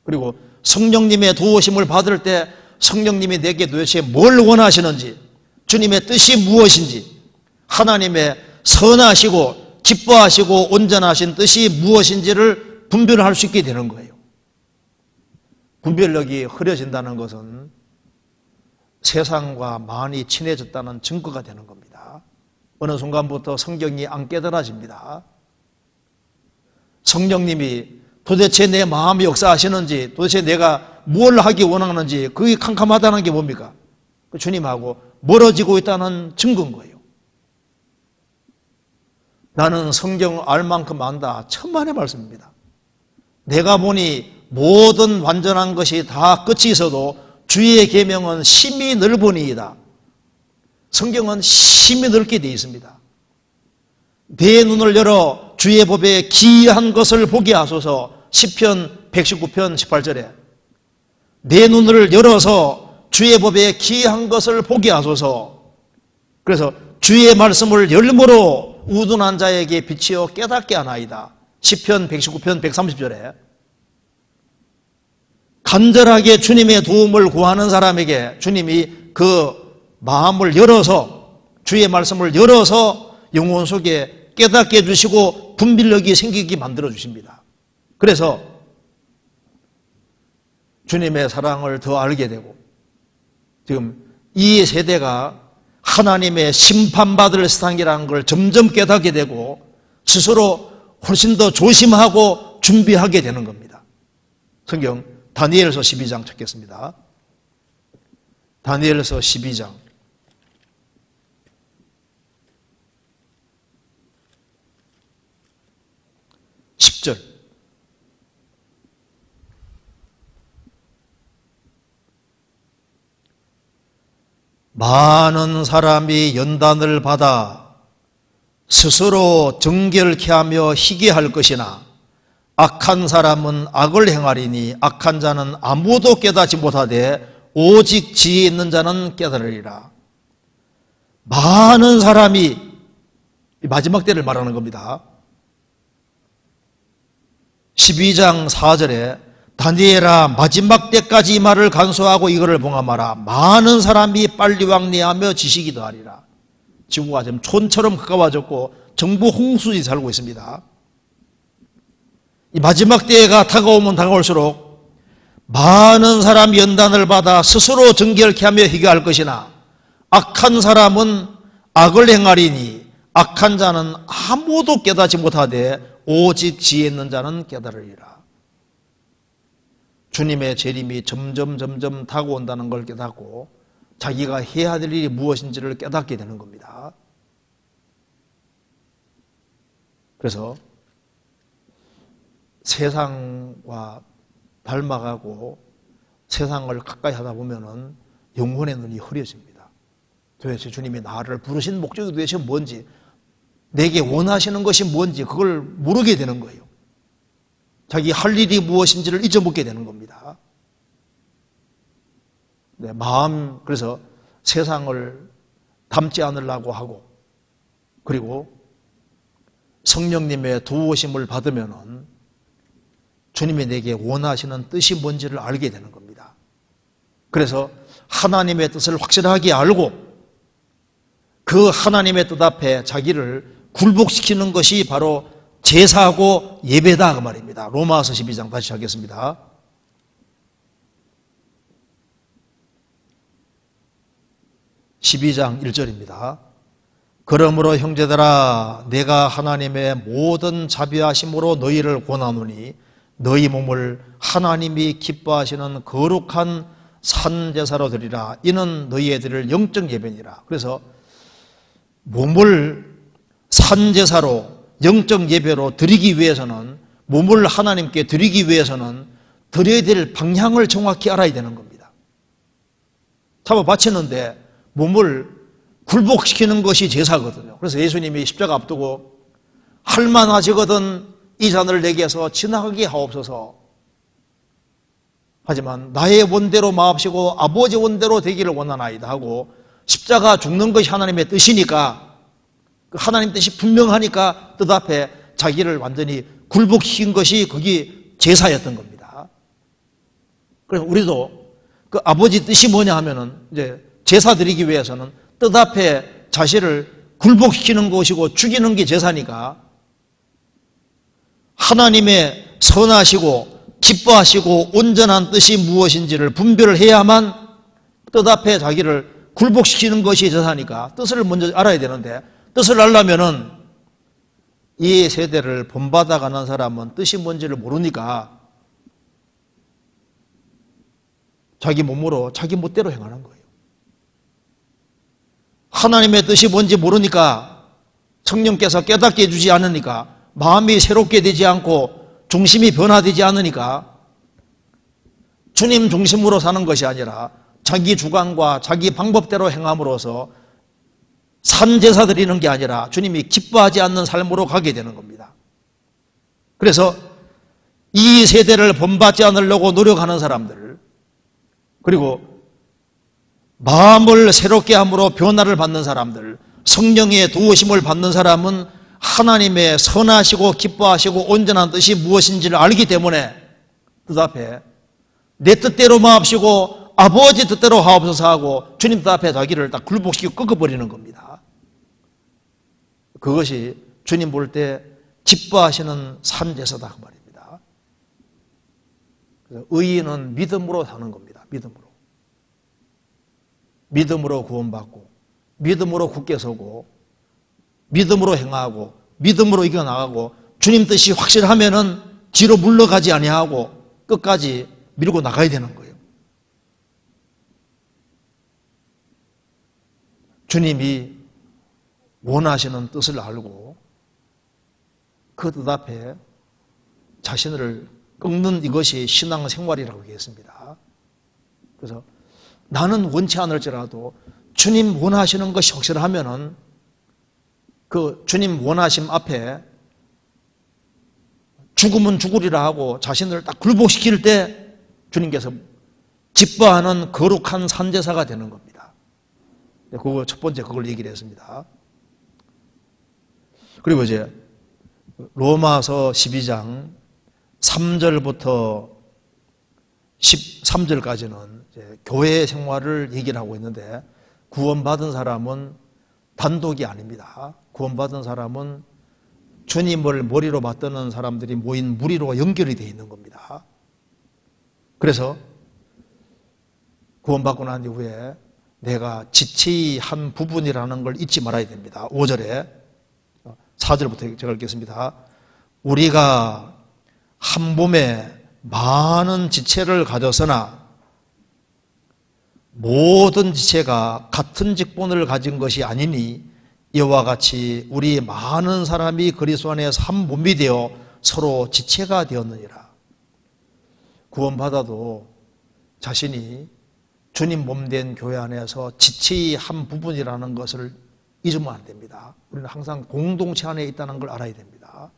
그리고 성령님의 도우심을 받을 때 성령님이 내게 도대체 뭘 원하시는지, 주님의 뜻이 무엇인지, 하나님의 선하시고 기뻐하시고 온전하신 뜻이 무엇인지를 분별할 수 있게 되는 거예요. 분별력이 흐려진다는 것은 세상과 많이 친해졌다는 증거가 되는 겁니다. 어느 순간부터 성경이 안 깨달아집니다. 성령님이 도대체 내 마음이 역사하시는지, 도대체 내가 뭘 하기 원하는지, 그게 캄캄하다는 게 뭡니까? 주님하고 멀어지고 있다는 증거인 거예요. 나는 성경 알 만큼 안다. 천만의 말씀입니다. 내가 보니 모든 완전한 것이 다 끝이 있어도 주의 계명은 심히 넓으니이다. 성경은 심히 넓게 되어 있습니다. 내 눈을 열어 주의 법에 기이한 것을 보게 하소서. 시편 119편 18절에 내 눈을 열어서 주의 법에 기이한 것을 보게 하소서. 그래서 주의 말씀을 열므로 우둔한 자에게 비치어 깨닫게 하나이다. 시편 119편 130절에 간절하게 주님의 도움을 구하는 사람에게 주님이 그 마음을 열어서, 주의 말씀을 열어서 영혼 속에 깨닫게 해주시고 분별력이 생기게 만들어 주십니다. 그래서 주님의 사랑을 더 알게 되고, 지금 이 세대가 하나님의 심판받을 세상이라는 걸 점점 깨닫게 되고 스스로 훨씬 더 조심하고 준비하게 되는 겁니다. 성경 다니엘서 12장 찾겠습니다. 다니엘서 12장 10절. 많은 사람이 연단을 받아 스스로 정결케 하며 희게 할 것이나 악한 사람은 악을 행하리니 악한 자는 아무도 깨닫지 못하되 오직 지혜 있는 자는 깨달으리라. 많은 사람이 마지막 때를 말하는 겁니다. 12장 4절에 다니엘아 마지막 때까지 이 말을 간수하고 이거를 봉함하라. 많은 사람이 빨리 왕래하며 지식이 더하리라. 지구가 지금 촌처럼 가까워졌고 정부 홍수에 살고 있습니다. 이 마지막 때가 다가오면 다가올수록 많은 사람이 연단을 받아 스스로 정결케 하며 회개할 것이나 악한 사람은 악을 행하리니 악한 자는 아무도 깨닫지 못하되 오직 지혜 있는 자는 깨달으리라. 주님의 재림이 점점 다가온다는 걸 깨닫고 자기가 해야 될 일이 무엇인지를 깨닫게 되는 겁니다. 그래서 세상과 닮아가고 세상을 가까이 하다 보면은 영혼의 눈이 흐려집니다. 도대체 주님이 나를 부르신 목적이 도대체 뭔지, 내게 원하시는 것이 뭔지 그걸 모르게 되는 거예요. 자기 할 일이 무엇인지를 잊어먹게 되는 겁니다. 네, 그래서 세상을 닮지 않으려고 하고, 그리고 성령님의 도우심을 받으면은 주님이 내게 원하시는 뜻이 뭔지를 알게 되는 겁니다. 그래서 하나님의 뜻을 확실하게 알고 그 하나님의 뜻 앞에 자기를 굴복시키는 것이 바로 제사하고 예배다 그 말입니다. 로마서 12장 다시 하겠습니다. (12장 1절입니다) 그러므로 형제들아 내가 하나님의 모든 자비하심으로 너희를 권하노니 너희 몸을 하나님이 기뻐하시는 거룩한 산제사로 드리라. 이는 너희의 드릴 영적 예배니라. 그래서 몸을 산제사로 영적 예배로 드리기 위해서는, 몸을 하나님께 드리기 위해서는 드려야 될 방향을 정확히 알아야 되는 겁니다. 잡아 바치는데 몸을 굴복시키는 것이 제사거든요. 그래서 예수님이 십자가 앞두고 할만하시거든 이 잔을 내게서 지나가게 하옵소서. 하지만 나의 원대로 마옵시고 아버지 원대로 되기를 원하나이다 하고 십자가 죽는 것이 하나님의 뜻이니까, 하나님 뜻이 분명하니까 뜻 앞에 자기를 완전히 굴복시킨 것이 거기 제사였던 겁니다. 그래서 우리도 그 아버지 뜻이 뭐냐 하면은 이제 제사 드리기 위해서는 뜻 앞에 자신을 굴복시키는 것이고 죽이는 게 제사니까 하나님의 선하시고 기뻐하시고 온전한 뜻이 무엇인지를 분별을 해야만 뜻 앞에 자기를 굴복시키는 것이 제사니까 뜻을 먼저 알아야 되는데, 뜻을 알려면은 이 세대를 본받아가는 사람은 뜻이 뭔지를 모르니까 자기 몸으로 자기 멋대로 행하는 거예요. 하나님의 뜻이 뭔지 모르니까, 성령께서 깨닫게 해주지 않으니까, 마음이 새롭게 되지 않고 중심이 변화되지 않으니까 주님 중심으로 사는 것이 아니라 자기 주관과 자기 방법대로 행함으로써 산제사 드리는 게 아니라 주님이 기뻐하지 않는 삶으로 가게 되는 겁니다. 그래서 이 세대를 본받지 않으려고 노력하는 사람들, 그리고 마음을 새롭게 함으로 변화를 받는 사람들, 성령의 도우심을 받는 사람은 하나님의 선하시고 기뻐하시고 온전한 뜻이 무엇인지를 알기 때문에 뜻 앞에 내 뜻대로 마옵시고 아버지 뜻대로 하옵소서 하고 주님 뜻 앞에 자기를 딱 굴복시키고 꺾어버리는 겁니다. 그것이 주님 볼 때 기뻐하시는 산제사다 그 말입니다. 그래서 의인은 믿음으로 사는 겁니다. 믿음으로 구원받고, 믿음으로 굳게 서고, 믿음으로 행하고, 믿음으로 이겨나가고, 주님 뜻이 확실하면은 뒤로 물러가지 아니하고 끝까지 밀고 나가야 되는 거예요. 주님이 원하시는 뜻을 알고 그 뜻 앞에 자신을 꺾는 이것이 신앙생활이라고 하겠습니다. 그래서 나는 원치 않을지라도 주님 원하시는 것이 확실하면은 그 주님 원하심 앞에 죽으면 죽으리라 하고 자신을 딱 굴복시킬 때 주님께서 기뻐하는 거룩한 산제사가 되는 겁니다. 그거 첫 번째 그걸 얘기를 했습니다. 그리고 이제 로마서 12장 3절부터 13절까지는 교회 생활을 얘기를 하고 있는데, 구원받은 사람은 단독이 아닙니다. 구원받은 사람은 주님을 머리로 받드는 사람들이 모인 무리로 연결이 되어 있는 겁니다. 그래서 구원받고 난 이후에 내가 지체의 한 부분이라는 걸 잊지 말아야 됩니다. 5절에 4절부터 제가 읽겠습니다. 우리가 한 몸에 많은 지체를 가졌으나 모든 지체가 같은 직분을 가진 것이 아니니 이와 같이 우리 많은 사람이 그리스도 안에서 한 몸이 되어 서로 지체가 되었느니라. 구원받아도 자신이 주님 몸된 교회 안에서 지체의 한 부분이라는 것을 잊으면 안 됩니다. 우리는 항상 공동체 안에 있다는 걸 알아야 됩니다.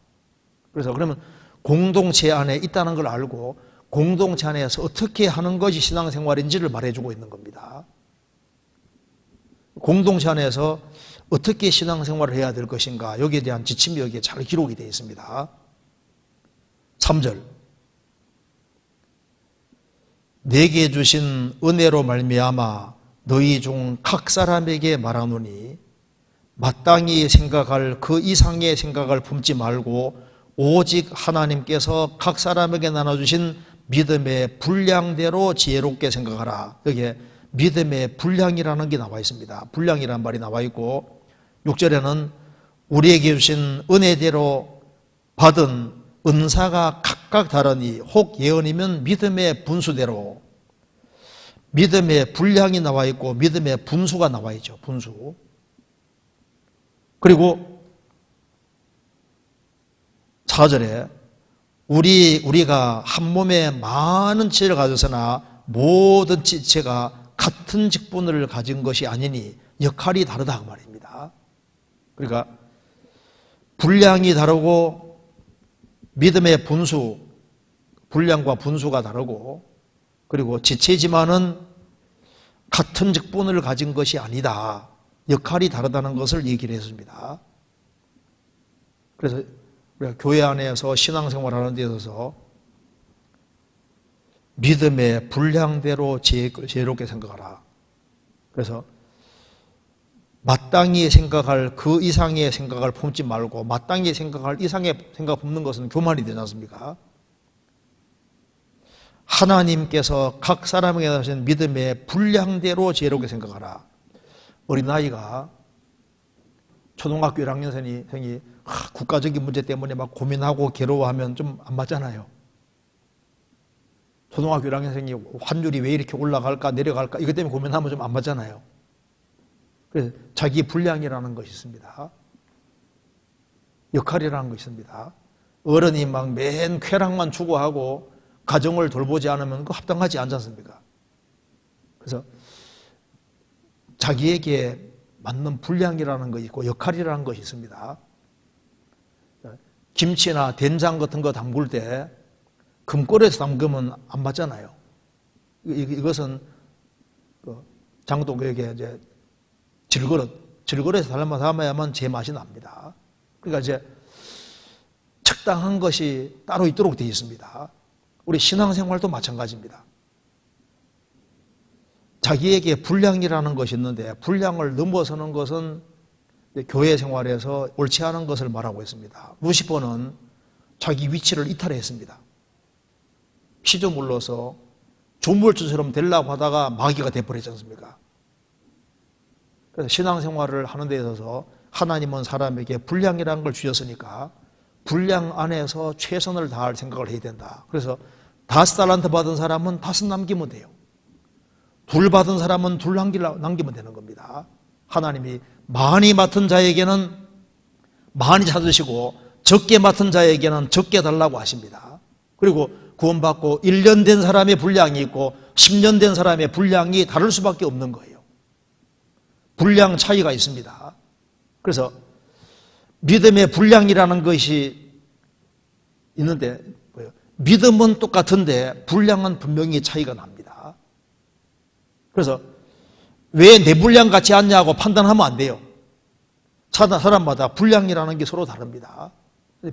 그래서 그러면 공동체 안에 있다는 걸 알고 공동체 안에서 어떻게 하는 것이 신앙생활인지를 말해주고 있는 겁니다. 공동체 안에서 어떻게 신앙생활을 해야 될 것인가, 여기에 대한 지침이 여기에 잘 기록이 되어 있습니다. 3절, 내게 주신 은혜로 말미암아 너희 중 각 사람에게 말하노니 마땅히 생각할 그 이상의 생각을 품지 말고 오직 하나님께서 각 사람에게 나눠주신 믿음의 분량대로 지혜롭게 생각하라. 여기에 믿음의 분량이라는 게 나와 있습니다. 분량이라는 말이 나와 있고, 6절에는 우리에게 주신 은혜대로 받은 은사가 각각 다르니 혹 예언이면 믿음의 분수대로, 믿음의 분량이 나와 있고 믿음의 분수가 나와 있죠. 분수. 그리고 4절에 우리가 한 몸에 많은 지체를 가졌으나 모든 지체가 같은 직분을 가진 것이 아니니 역할이 다르다 그 말입니다. 그러니까 분량이 다르고 믿음의 분수, 분량과 분수가 다르고, 그리고 지체지만은 같은 직분을 가진 것이 아니다. 역할이 다르다는 것을 얘기를 했습니다. 그래서 우리가 교회 안에서 신앙생활하는 데 있어서 믿음의 분량대로 지혜롭게 생각하라. 그래서 마땅히 생각할 그 이상의 생각을 품지 말고 마땅히 생각할 이상의 생각을 품는 것은 교만이 되지 않습니까? 하나님께서 각 사람에게 하신 믿음의 분량대로 지혜롭게 생각하라. 어린아이가 초등학교 1학년생이 국가적인 문제 때문에 막 고민하고 괴로워하면 좀 안 맞잖아요. 초등학교 1학년생이 환율이 왜 이렇게 올라갈까 내려갈까 이것 때문에 고민하면 좀 안 맞잖아요. 그래서 자기 분량이라는 것이 있습니다. 역할이라는 것이 있습니다. 어른이 막 맨 쾌락만 추구하고 가정을 돌보지 않으면 그 합당하지 않지 않습니까? 그래서 자기에게 맞는 분량이라는 것이 있고 역할이라는 것이 있습니다. 김치나 된장 같은 거 담글 때 금꼬리에서 담그면 안 맞잖아요. 이것은 장독에게 이제 질그릇에서 담아야만 제 맛이 납니다. 그러니까 이제 적당한 것이 따로 있도록 되어 있습니다. 우리 신앙생활도 마찬가지입니다. 자기에게 분량이라는 것이 있는데 분량을 넘어서는 것은 교회 생활에서 옳지 않은 것을 말하고 있습니다. 루시퍼는 자기 위치를 이탈했습니다. 피조물로서 조물주처럼 되려고 하다가 마귀가 돼버리지 않습니까? 그래서 신앙생활을 하는 데 있어서 하나님은 사람에게 분량이라는 걸 주셨으니까 분량 안에서 최선을 다할 생각을 해야 된다. 그래서 5달란트 받은 사람은 5 남기면 돼요. 2 받은 사람은 2 남기면 되는 겁니다. 하나님이 많이 맡은 자에게는 많이 찾으시고 적게 맡은 자에게는 적게 달라고 하십니다. 그리고 구원받고 1년 된 사람의 분량이 있고 10년 된 사람의 분량이 다를 수밖에 없는 거예요. 분량 차이가 있습니다. 그래서 믿음의 분량이라는 것이 있는데 믿음은 똑같은데 분량은 분명히 차이가 납니다. 그래서 왜 내 분량 같지 않냐고 판단하면 안 돼요. 사람마다 분량이라는 게 서로 다릅니다.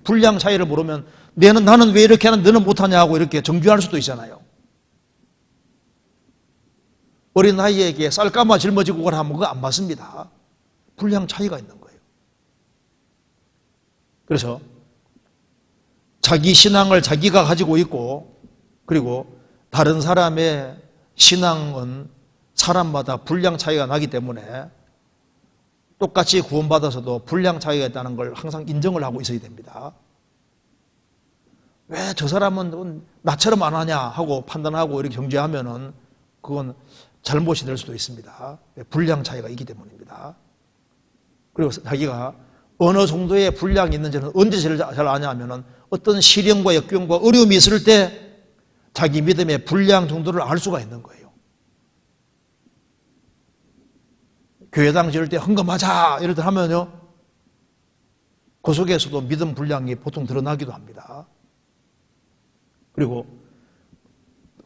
분량 차이를 모르면 나는 왜 이렇게 하는 너는 못하냐고 이렇게 정죄할 수도 있잖아요. 어린 아이에게 쌀가마 짊어지고 가라 하면 그거 안 맞습니다. 분량 차이가 있는 거예요. 그래서 자기 신앙을 자기가 가지고 있고, 그리고 다른 사람의 신앙은 사람마다 분량 차이가 나기 때문에 똑같이 구원받아서도 분량 차이가 있다는 걸 항상 인정을 하고 있어야 됩니다. 왜 저 사람은 나처럼 안 하냐 하고 판단하고 이렇게 정죄하면은 그건 잘못이 될 수도 있습니다. 분량 차이가 있기 때문입니다. 그리고 자기가 어느 정도의 분량이 있는지는 언제 제일 잘 아냐 하면은 어떤 시련과 역경과 어려움이 있을 때 자기 믿음의 분량 정도를 알 수가 있는 거예요. 교회당 지을 때 헌금하자 이럴 때 하면요, 그 속에서도 믿음 분량이 보통 드러나기도 합니다. 그리고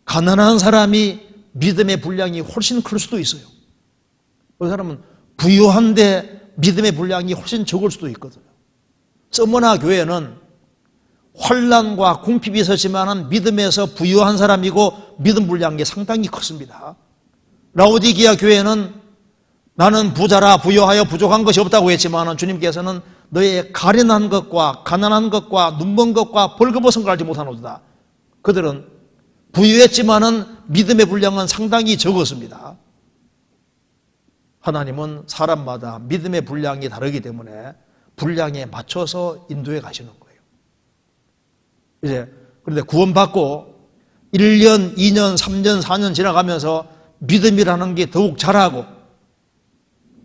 가난한 사람이 믿음의 분량이 훨씬 클 수도 있어요. 그 사람은 부유한데 믿음의 분량이 훨씬 적을 수도 있거든요. 서머나 교회는 환난과 궁핍이 있었지만 믿음에서 부유한 사람이고 믿음 분량이 상당히 컸습니다. 라오디게아 교회는 나는 부자라 부유하여 부족한 것이 없다고 했지만 주님께서는 너의 가련한 것과 가난한 것과 눈먼 것과 벌거벗은 걸 알지 못하노도다. 그들은 부유했지만은 믿음의 분량은 상당히 적었습니다. 하나님은 사람마다 믿음의 분량이 다르기 때문에 분량에 맞춰서 인도해 가시는 거예요. 이제 그런데 구원받고 1년, 2년, 3년, 4년 지나가면서 믿음이라는 게 더욱 자라고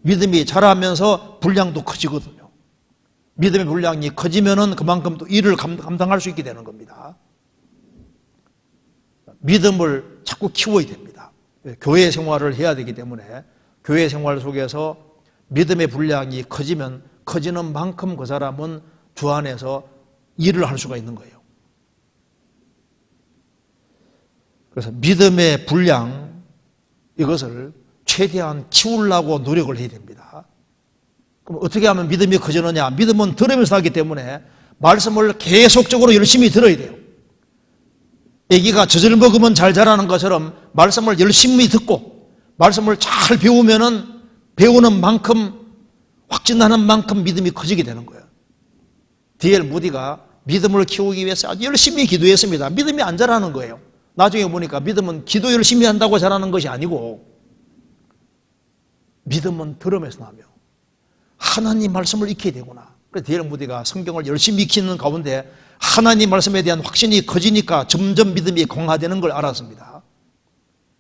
믿음이 자라면서 분량도 커지거든요. 믿음의 분량이 커지면은 그만큼 또 일을 감당할 수 있게 되는 겁니다. 믿음을 자꾸 키워야 됩니다. 교회 생활을 해야 되기 때문에 교회 생활 속에서 믿음의 분량이 커지면 커지는 만큼 그 사람은 주 안에서 일을 할 수가 있는 거예요. 그래서 믿음의 분량, 이것을 최대한 키우려고 노력을 해야 됩니다. 그럼 어떻게 하면 믿음이 커지느냐? 믿음은 들으면서 하기 때문에 말씀을 계속적으로 열심히 들어야 돼요. 아기가 젖을 먹으면 잘 자라는 것처럼 말씀을 열심히 듣고 말씀을 잘 배우면은 배우는 만큼 확진하는 만큼 믿음이 커지게 되는 거예요. D.L. 무디가 믿음을 키우기 위해서 아주 열심히 기도했습니다. 믿음이 안 자라는 거예요. 나중에 보니까 믿음은 기도 열심히 한다고 자라는 것이 아니고 믿음은 들으면서 나며 하나님 말씀을 익혀야 되구나. 그래서 D.L. 무디가 성경을 열심히 익히는 가운데 하나님 말씀에 대한 확신이 커지니까 점점 믿음이 강화되는 걸 알았습니다.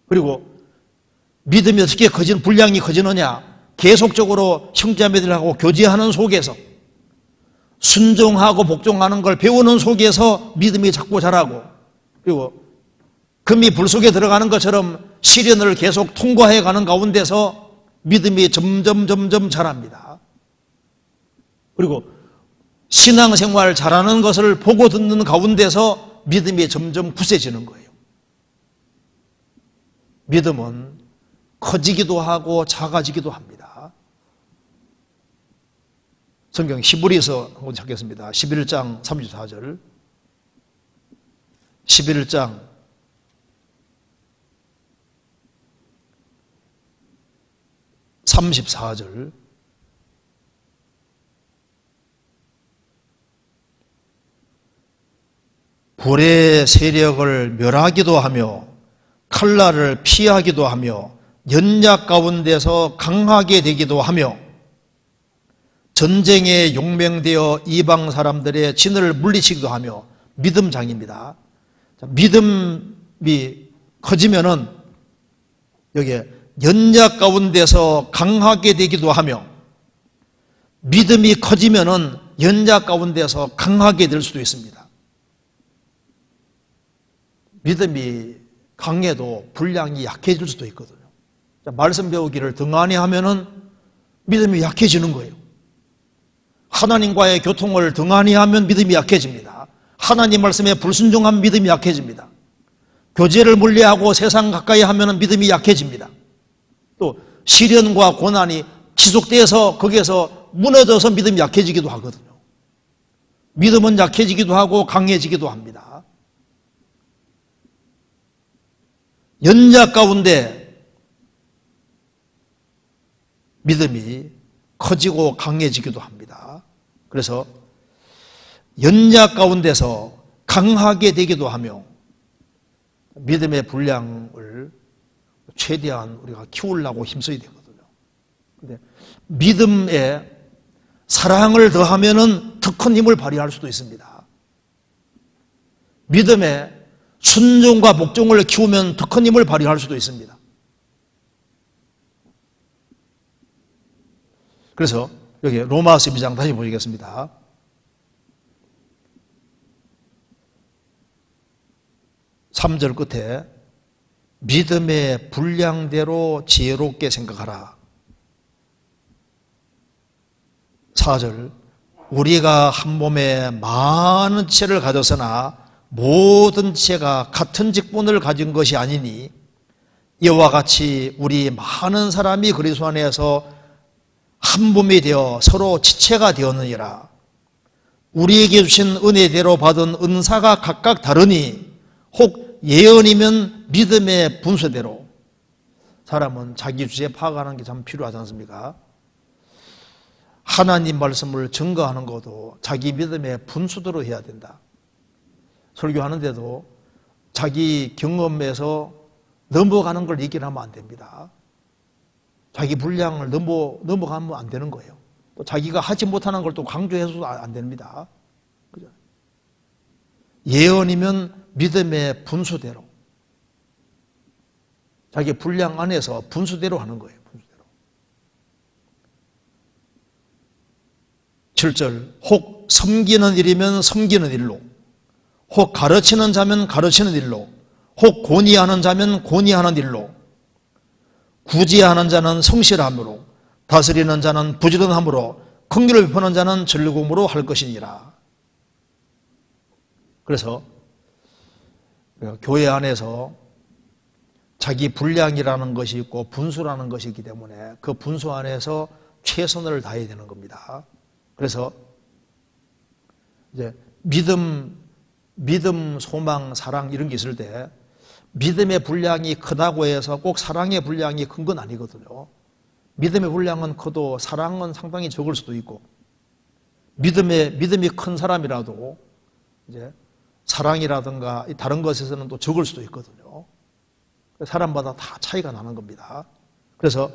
그리고 믿음이 어떻게 분량이 커지느냐? 계속적으로 형제자매들하고 교제하는 속에서 순종하고 복종하는 걸 배우는 속에서 믿음이 자꾸 자라고, 그리고 금이 불 속에 들어가는 것처럼 시련을 계속 통과해 가는 가운데서 믿음이 점점 자랍니다. 그리고 신앙생활 잘하는 것을 보고 듣는 가운데서 믿음이 점점 굳세지는 거예요. 믿음은 커지기도 하고 작아지기도 합니다. 성경 히브리서 한번 찾겠습니다. 11장 34절. 11장 34절. 불의 세력을 멸하기도 하며 칼날을 피하기도 하며 연약 가운데서 강하게 되기도 하며 전쟁에 용맹되어 이방 사람들의 진을 물리치기도 하며. 믿음장입니다. 믿음이 커지면은 여기에 연약 가운데서 강하게 되기도 하며, 믿음이 커지면은 연약 가운데서 강하게 될 수도 있습니다. 믿음이 강해도 분량이 약해질 수도 있거든요. 말씀 배우기를 등한히 하면은 믿음이 약해지는 거예요. 하나님과의 교통을 등한히 하면 믿음이 약해집니다. 하나님 말씀에 불순종하면 믿음이 약해집니다. 교제를 멀리하고 세상 가까이 하면 믿음이 약해집니다. 또 시련과 고난이 지속돼서 거기에서 무너져서 믿음이 약해지기도 하거든요. 믿음은 약해지기도 하고 강해지기도 합니다. 연약 가운데 믿음이 커지고 강해지기도 합니다. 그래서 연약 가운데서 강하게 되기도 하며 믿음의 분량을 최대한 우리가 키우려고 힘써야 되거든요. 근데 믿음에 사랑을 더하면은 더 큰 힘을 발휘할 수도 있습니다. 믿음에 순종과 복종을 키우면 더 큰 힘을 발휘할 수도 있습니다. 그래서 여기 로마서 12장 다시 보시겠습니다. 삼 절 끝에 믿음의 분량대로 지혜롭게 생각하라. 4절 우리가 한 몸에 많은 지체를 가졌으나 모든 지체가 같은 직분을 가진 것이 아니니 이와 같이 우리 많은 사람이 그리스도 안에서 한 몸이 되어 서로 지체가 되었느니라. 우리에게 주신 은혜대로 받은 은사가 각각 다르니 혹 예언이면 믿음의 분수대로. 사람은 자기 주제 파악하는 게 참 필요하지 않습니까? 하나님 말씀을 증거하는 것도 자기 믿음의 분수대로 해야 된다. 설교하는데도 자기 경험에서 넘어가는 걸 얘기를 하면 안 됩니다. 자기 분량을 넘어가면 안 되는 거예요. 또 자기가 하지 못하는 걸 또 강조해서도 안 됩니다. 그죠? 예언이면 믿음의 분수대로. 자기 분량 안에서 분수대로 하는 거예요. 분수대로. 7절 혹 섬기는 일이면 섬기는 일로, 혹 가르치는 자면 가르치는 일로, 혹 권위하는 자면 권위하는 일로, 구제하는 자는 성실함으로, 다스리는 자는 부지런함으로, 긍휼을 베푸는 자는 즐거움으로 할 것이니라. 그래서 교회 안에서 자기 분량이라는 것이 있고 분수라는 것이 있기 때문에 그 분수 안에서 최선을 다해야 되는 겁니다. 그래서 이제 믿음, 소망, 사랑 이런 게 있을 때 믿음의 분량이 크다고 해서 꼭 사랑의 분량이 큰 건 아니거든요. 믿음의 분량은 커도 사랑은 상당히 적을 수도 있고, 믿음이 큰 사람이라도 이제 사랑이라든가 다른 것에서는 또 적을 수도 있거든요. 사람마다 다 차이가 나는 겁니다. 그래서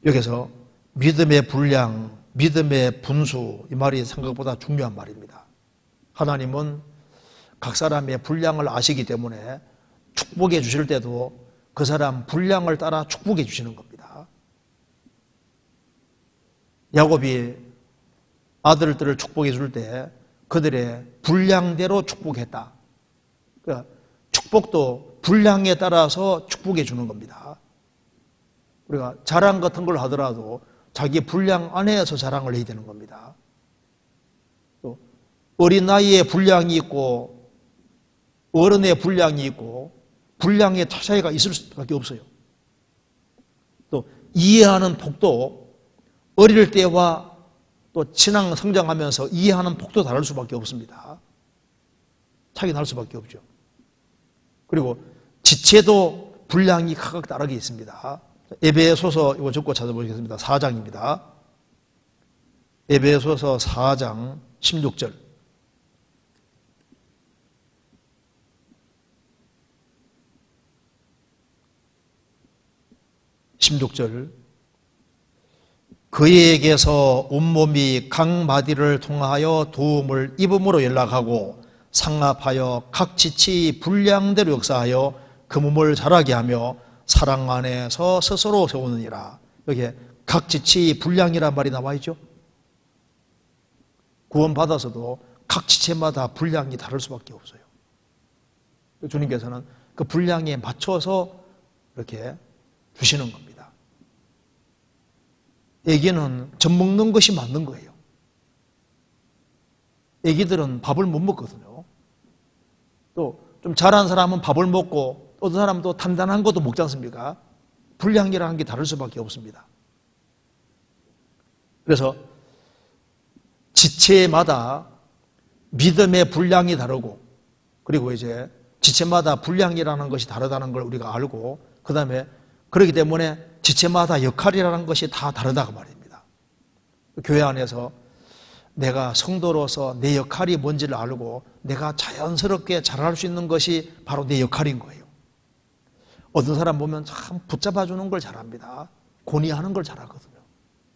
여기서 믿음의 분량, 믿음의 분수, 이 말이 생각보다 중요한 말입니다. 하나님은 각 사람의 분량을 아시기 때문에 축복해 주실 때도 그 사람 분량을 따라 축복해 주시는 겁니다. 야곱이 아들들을 축복해 줄 때 그들의 분량대로 축복했다. 그러니까 축복도 분량에 따라서 축복해 주는 겁니다. 우리가 자랑 같은 걸 하더라도 자기 분량 안에서 자랑을 해야 되는 겁니다. 또 어린 나이에 분량이 있고 어른의 분량이 있고 분량의 차이가 있을 수밖에 없어요. 또 이해하는 폭도 어릴 때와 또 신앙 성장하면서 이해하는 폭도 다를 수밖에 없습니다. 차이 날 수밖에 없죠. 그리고 지체도 분량이 각각 다르게 있습니다. 에베소서 이거 적고 찾아보시겠습니다. 4장입니다. 에베소서 4장 16절. 16절 그에게서 온몸이 각 마디를 통하여 도움을 입음으로 연락하고 상합하여 각 지치 분량대로 역사하여 그 몸을 자라게 하며 사랑 안에서 스스로 세우느니라. 여기에 각 지치 분량이란 말이 나와 있죠. 구원받아서도 각 지체마다 분량이 다를 수밖에 없어요. 주님께서는 그 분량에 맞춰서 이렇게 주시는 겁니다. 애기는 젖 먹는 것이 맞는 거예요. 애기들은 밥을 못 먹거든요. 또 좀 잘한 사람은 밥을 먹고 어떤 사람도 단단한 것도 먹지 않습니까? 분량이라는 게 다를 수밖에 없습니다. 그래서 지체마다 믿음의 분량이 다르고, 그리고 이제 지체마다 분량이라는 것이 다르다는 걸 우리가 알고, 그 다음에 그렇기 때문에 지체마다 역할이라는 것이 다 다르다고 말입니다. 교회 안에서 내가 성도로서 내 역할이 뭔지를 알고 내가 자연스럽게 잘할 수 있는 것이 바로 내 역할인 거예요. 어떤 사람 보면 참 붙잡아주는 걸 잘합니다. 권위하는 걸 잘하거든요.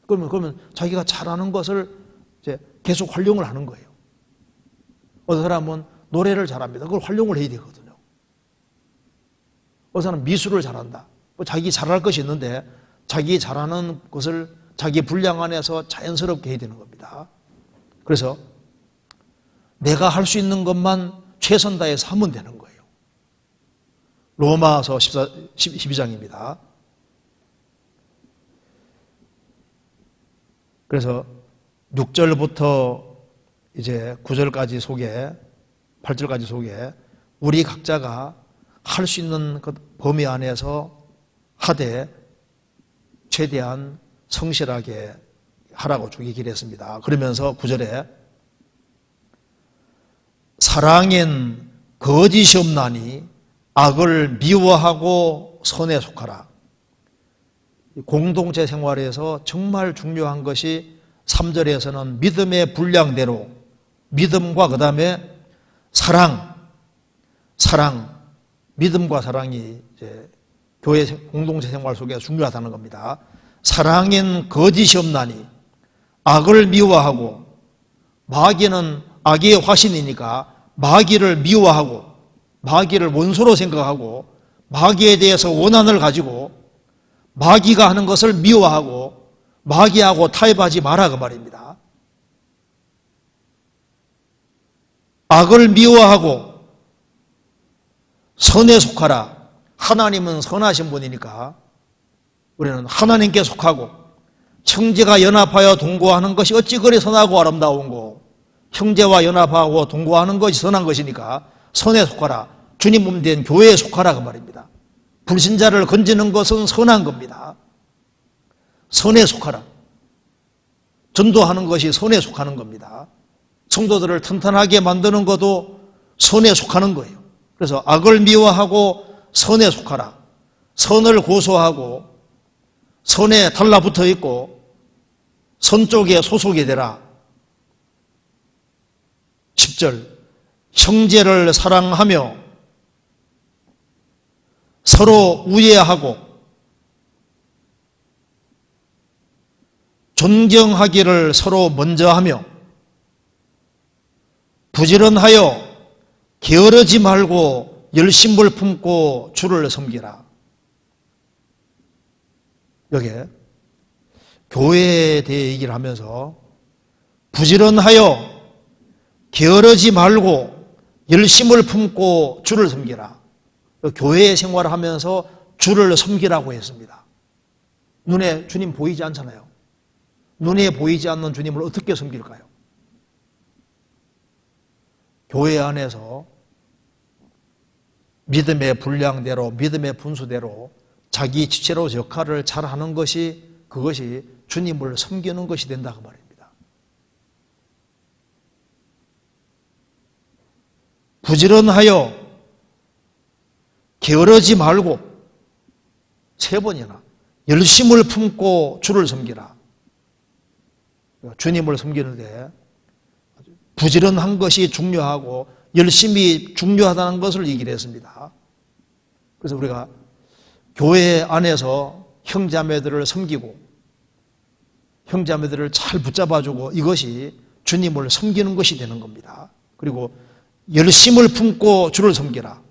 그러면 자기가 잘하는 것을 이제 계속 활용을 하는 거예요. 어떤 사람은 노래를 잘합니다. 그걸 활용을 해야 되거든요. 어떤 사람은 미술을 잘한다. 자기 잘할 것이 있는데 자기 잘하는 것을 자기 분량 안에서 자연스럽게 해야 되는 겁니다. 그래서 내가 할 수 있는 것만 최선 다해서 하면 되는 거예요. 로마서 12장입니다. 그래서 6절부터 이제 9절까지 소개, 8절까지 소개, 우리 각자가 할 수 있는 그 범위 안에서 하되 최대한 성실하게 하라고 주기를 했습니다. 그러면서 9절에 사랑엔 거짓이 없나니 악을 미워하고 선에 속하라. 공동체 생활에서 정말 중요한 것이 3절에서는 믿음의 분량대로 믿음과 그 다음에 사랑, 믿음과 사랑이 이제 교회 공동체 생활 속에 중요하다는 겁니다. 사랑엔 거짓이 없나니 악을 미워하고, 마귀는 악의 화신이니까 마귀를 미워하고 마귀를 원수로 생각하고 마귀에 대해서 원한을 가지고 마귀가 하는 것을 미워하고 마귀하고 타협하지 마라 그 말입니다. 악을 미워하고 선에 속하라. 하나님은 선하신 분이니까 우리는 하나님께 속하고, 형제가 연합하여 동거하는 것이 어찌 그리 선하고 아름다운고, 형제와 연합하고 동거하는 것이 선한 것이니까 선에 속하라. 주님 몸 된 교회에 속하라 그 말입니다. 불신자를 건지는 것은 선한 겁니다. 선에 속하라. 전도하는 것이 선에 속하는 겁니다. 성도들을 튼튼하게 만드는 것도 선에 속하는 거예요. 그래서 악을 미워하고 선에 속하라. 선을 고소하고 선에 달라붙어 있고 선 쪽에 소속이 되라. 10절 형제를 사랑하며 서로 우애하고 존경하기를 서로 먼저 하며 부지런하여 게으르지 말고 열심을 품고 주를 섬기라. 여기에 교회에 대해 얘기를 하면서 부지런하여 게으르지 말고 열심을 품고 주를 섬기라. 교회 생활을 하면서 주를 섬기라고 했습니다. 눈에 주님 보이지 않잖아요. 눈에 보이지 않는 주님을 어떻게 섬길까요? 교회 안에서 믿음의 분량대로, 믿음의 분수대로 자기 지체로 역할을 잘하는 것이, 그것이 주님을 섬기는 것이 된다고 말입니다. 부지런하여 게으르지 말고 3번이나 열심을 품고 주를 섬기라. 주님을 섬기는데 부지런한 것이 중요하고 열심히 중요하다는 것을 얘기를 했습니다. 그래서 우리가 교회 안에서 형제자매들을 섬기고 형제자매들을 잘 붙잡아주고 이것이 주님을 섬기는 것이 되는 겁니다. 그리고 열심을 품고 주를 섬기라.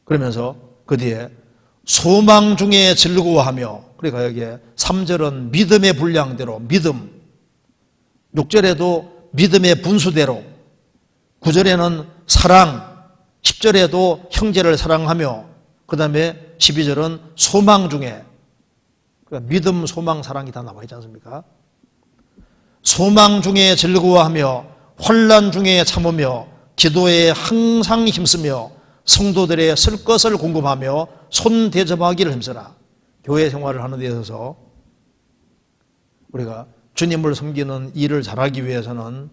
그러면서 그 뒤에 소망 중에 즐거워하며, 그러니까 여기에 3절은 믿음의 분량대로 믿음, 6절에도 믿음의 분수대로, 9절에는 사랑, 10절에도 형제를 사랑하며, 그 다음에 12절은 소망 중에, 그러니까 믿음, 소망, 사랑이 다 나와 있지 않습니까? 소망 중에 즐거워하며 환난 중에 참으며 기도에 항상 힘쓰며 성도들의 쓸 것을 궁금하며 손 대접하기를 힘써라. 교회 생활을 하는 데 있어서 우리가 주님을 섬기는 일을 잘하기 위해서는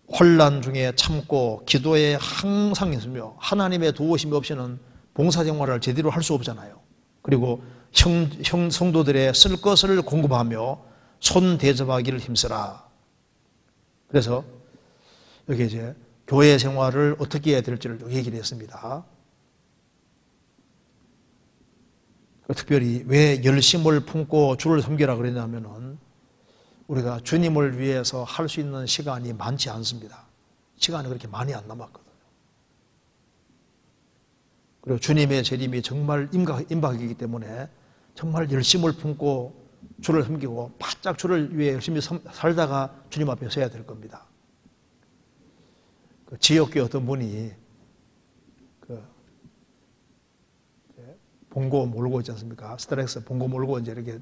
혼란 중에 참고 기도에 항상 있으며 하나님의 도우심이 없이는 봉사생활을 제대로 할 수 없잖아요. 그리고 성도들의 쓸 것을 공급하며 손 대접하기를 힘쓰라. 그래서 여기 이제 교회 생활을 어떻게 해야 될지를 얘기를 했습니다. 특별히 왜 열심을 품고 주를 섬기라 그러냐면은 우리가 주님을 위해서 할 수 있는 시간이 많지 않습니다. 시간이 그렇게 많이 안 남았거든요. 그리고 주님의 재림이 정말 임박이기 때문에 정말 열심을 품고 주를 섬기고 바짝 주를 위해 열심히 살다가 주님 앞에 서야 될 겁니다. 그 지역교회 어떤 분이 봉고 몰고 있지 않습니까? 스트렉스 봉고 몰고 이제 이렇게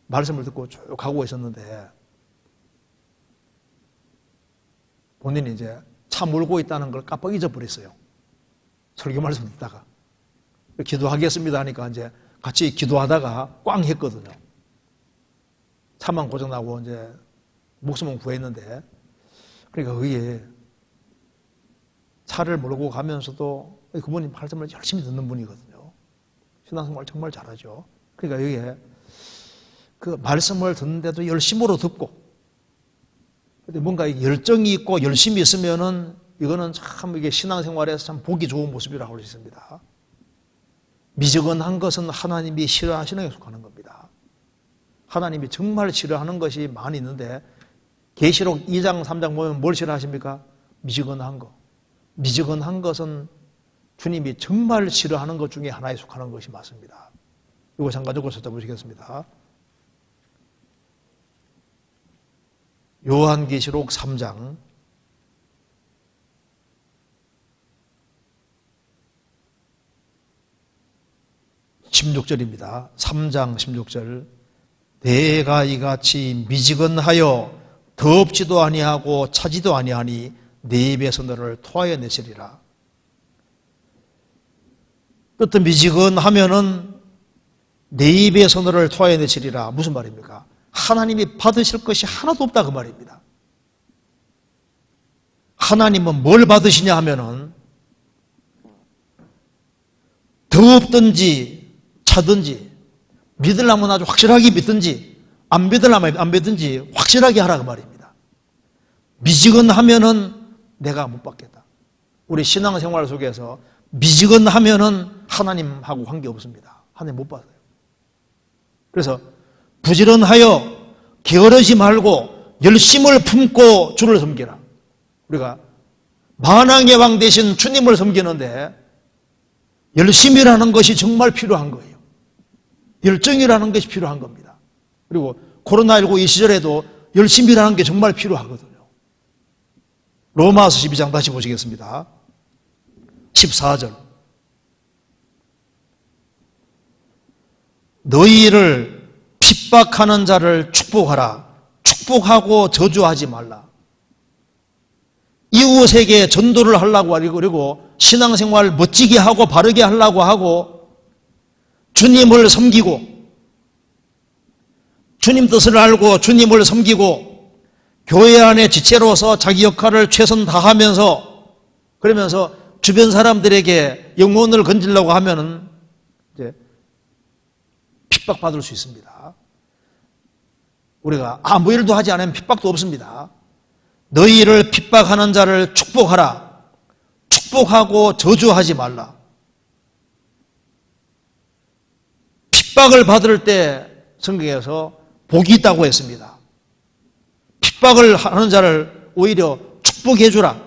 말씀을 듣고 쭉 가고 있었는데 본인이 이제 차 몰고 있다는 걸 깜빡 잊어버렸어요. 설교 말씀 듣다가. 기도하겠습니다 하니까 이제 같이 기도하다가 꽝 했거든요. 차만 고장나고 이제 목숨은 구했는데 그러니까 그게 차를 몰고 가면서도 그분이 말씀을 열심히 듣는 분이거든요. 신앙생활 정말 잘하죠. 그러니까 여기에 그 말씀을 듣는데도 열심으로 듣고 뭔가 열정이 있고 열심히 있으면은 이거는 참 이게 신앙생활에서 참 보기 좋은 모습이라고 할 수 있습니다. 미지근한 것은 하나님이 싫어하시는 것에 속하는 겁니다. 하나님이 정말 싫어하는 것이 많이 있는데 계시록 2장 3장 보면 뭘 싫어하십니까? 미지근한 거. 미지근한 것은 주님이 정말 싫어하는 것 중에 하나에 속하는 것이 맞습니다. 이거 잠깐 적어 찾아보시겠습니다. 요한계시록 3장 16절입니다. 3장 16절. 내가 이같이 미지근하여 덥지도 아니하고 차지도 아니하니 내 입에서 너를 토하여 내시리라. 어떤 미지근하면은 내 입에서 너를 토하여 내시리라. 무슨 말입니까? 하나님이 받으실 것이 하나도 없다 그 말입니다. 하나님은 뭘 받으시냐 하면은 덥든지 차든지 믿으려면 아주 확실하게 믿든지 안 믿으려면 안 믿든지 확실하게 하라 그 말입니다. 미지근하면은 내가 못 받겠다. 우리 신앙생활 속에서 미지근하면은 하나님하고 관계없습니다. 하나님 못 받아요. 그래서 부지런하여 게으르지 말고 열심을 품고 주를 섬기라. 우리가 만왕의 왕 되신 주님을 섬기는데 열심이라는 것이 정말 필요한 거예요. 열정이라는 것이 필요한 겁니다. 그리고 코로나19 이 시절에도 열심이라는 게 정말 필요하거든요. 로마서 12장 다시 보시겠습니다. 14절. 너희를 핍박하는 자를 축복하라. 축복하고 저주하지 말라. 이웃에게 전도를 하려고 하고 그리고 신앙생활 멋지게 하고 바르게 하려고 하고 주님을 섬기고 주님 뜻을 알고 주님을 섬기고 교회 안에 지체로서 자기 역할을 최선 다하면서 그러면서 주변 사람들에게 영혼을 건지려고 하면은 이제 핍박받을 수 있습니다. 우리가 아무 일도 하지 않으면 핍박도 없습니다. 너희를 핍박하는 자를 축복하라. 축복하고 저주하지 말라. 핍박을 받을 때 성경에서 복이 있다고 했습니다. 핍박을 하는 자를 오히려 축복해 주라.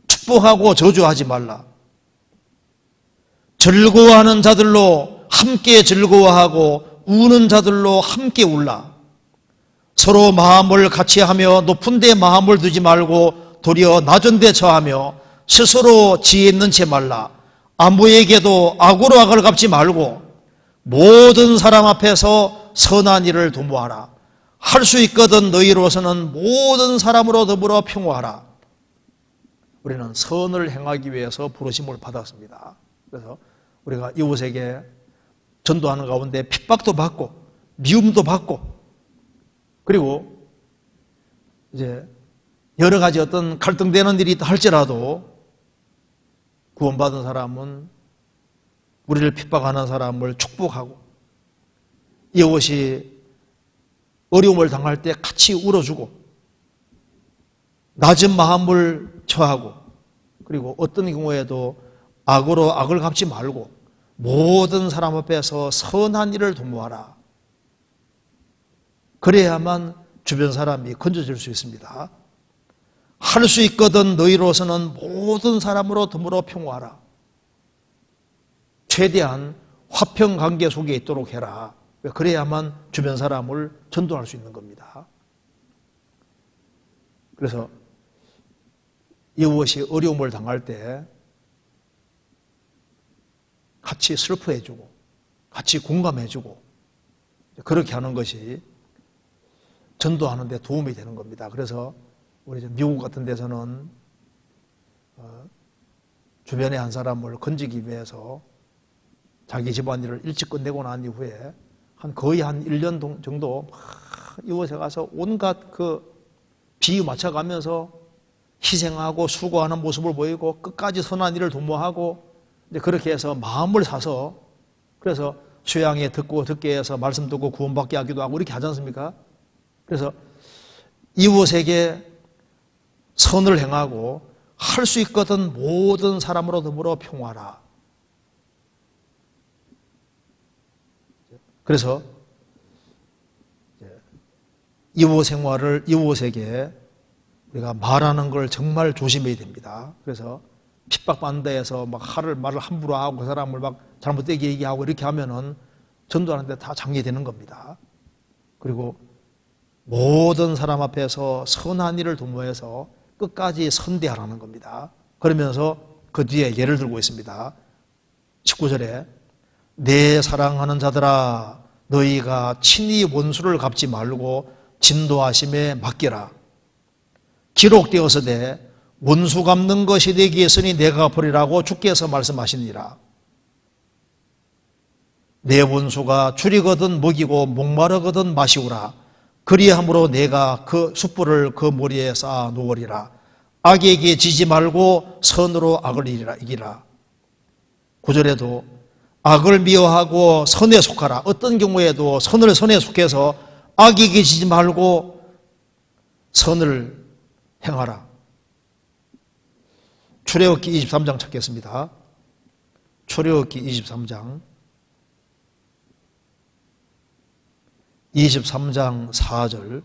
축복하고 저주하지 말라. 즐거워하는 자들로 함께 즐거워하고 우는 자들로 함께 울라. 서로 마음을 같이 하며 높은 데 마음을 두지 말고 도리어 낮은 데 처하며 스스로 지혜 있는 채 말라. 아무에게도 악으로 악을 갚지 말고 모든 사람 앞에서 선한 일을 도모하라. 할 수 있거든 너희로서는 모든 사람으로 더불어 평화하라. 우리는 선을 행하기 위해서 부르심을 받았습니다. 그래서 우리가 이웃에게 전도하는 가운데 핍박도 받고 미움도 받고 그리고 이제 여러 가지 어떤 갈등되는 일이 있다 할지라도 구원받은 사람은 우리를 핍박하는 사람을 축복하고 이웃이 어려움을 당할 때 같이 울어주고 낮은 마음을 처하고 그리고 어떤 경우에도 악으로 악을 갚지 말고 모든 사람 앞에서 선한 일을 도모하라. 그래야만 주변 사람이 건져질 수 있습니다. 할 수 있거든 너희로서는 모든 사람으로 더불어 평화하라. 최대한 화평관계 속에 있도록 해라. 그래야만 주변 사람을 전도할 수 있는 겁니다. 그래서 이웃이 어려움을 당할 때 같이 슬퍼해주고 같이 공감해주고 그렇게 하는 것이 전도하는 데 도움이 되는 겁니다. 그래서 우리 미국 같은 데서는 주변에 한 사람을 건지기 위해서 자기 집안일을 일찍 끝내고 난 이후에 거의 한 1년 정도 이곳에 가서 온갖 비유 맞춰가면서 희생하고 수고하는 모습을 보이고 끝까지 선한 일을 도모하고 이제 그렇게 해서 마음을 사서 그래서 수양회 듣게 해서 말씀 듣고 구원받게 하기도 하고 이렇게 하지 않습니까? 그래서 이웃에게 선을 행하고 할 수 있거든 모든 사람으로 더불어 평화라. 그래서 이웃 생활을 이웃에게 우리가 말하는 걸 정말 조심해야 됩니다. 그래서 핍박받는 데에서 말을 함부로 하고 그 사람을 잘못되게 얘기하고 이렇게 하면은 전도하는데 다 장애되는 겁니다. 그리고 모든 사람 앞에서 선한 일을 도모해서 끝까지 선대하라는 겁니다. 그러면서 그 뒤에 예를 들고 있습니다. 19절에 내 사랑하는 자들아 너희가 친히 원수를 갚지 말고 진도하심에 맡기라. 기록되었으되 원수 갚는 것이 내게 있으니 내가 갚으리라고 주께서 말씀하시니라. 내 원수가 줄이거든 먹이고 목마르거든 마시우라. 그리함으로 내가 그 숯불을 그 머리에 쌓아 놓으리라. 악에게 지지 말고 선으로 악을 이기라. 9절에도 악을 미워하고 선에 속하라. 어떤 경우에도 선에 속해서 악에게 지지 말고 선을 행하라. 출애굽기 23장 찾겠습니다. 출애굽기 23장 4절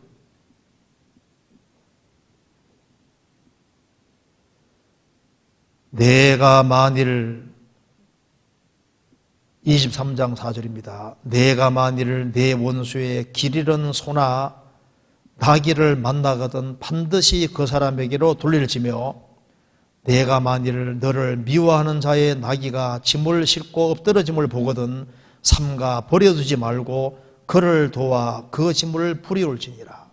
내가 만일 23장 4절입니다. 내가 만일 내 원수의 길 잃은 소나 나귀를 만나거든 반드시 그 사람에게로 돌릴지며 내가 만일 너를 미워하는 자의 나귀가 짐을 싣고 엎드러짐을 보거든 삼가 버려두지 말고 그를 도와 그 짐을 부리올지니라.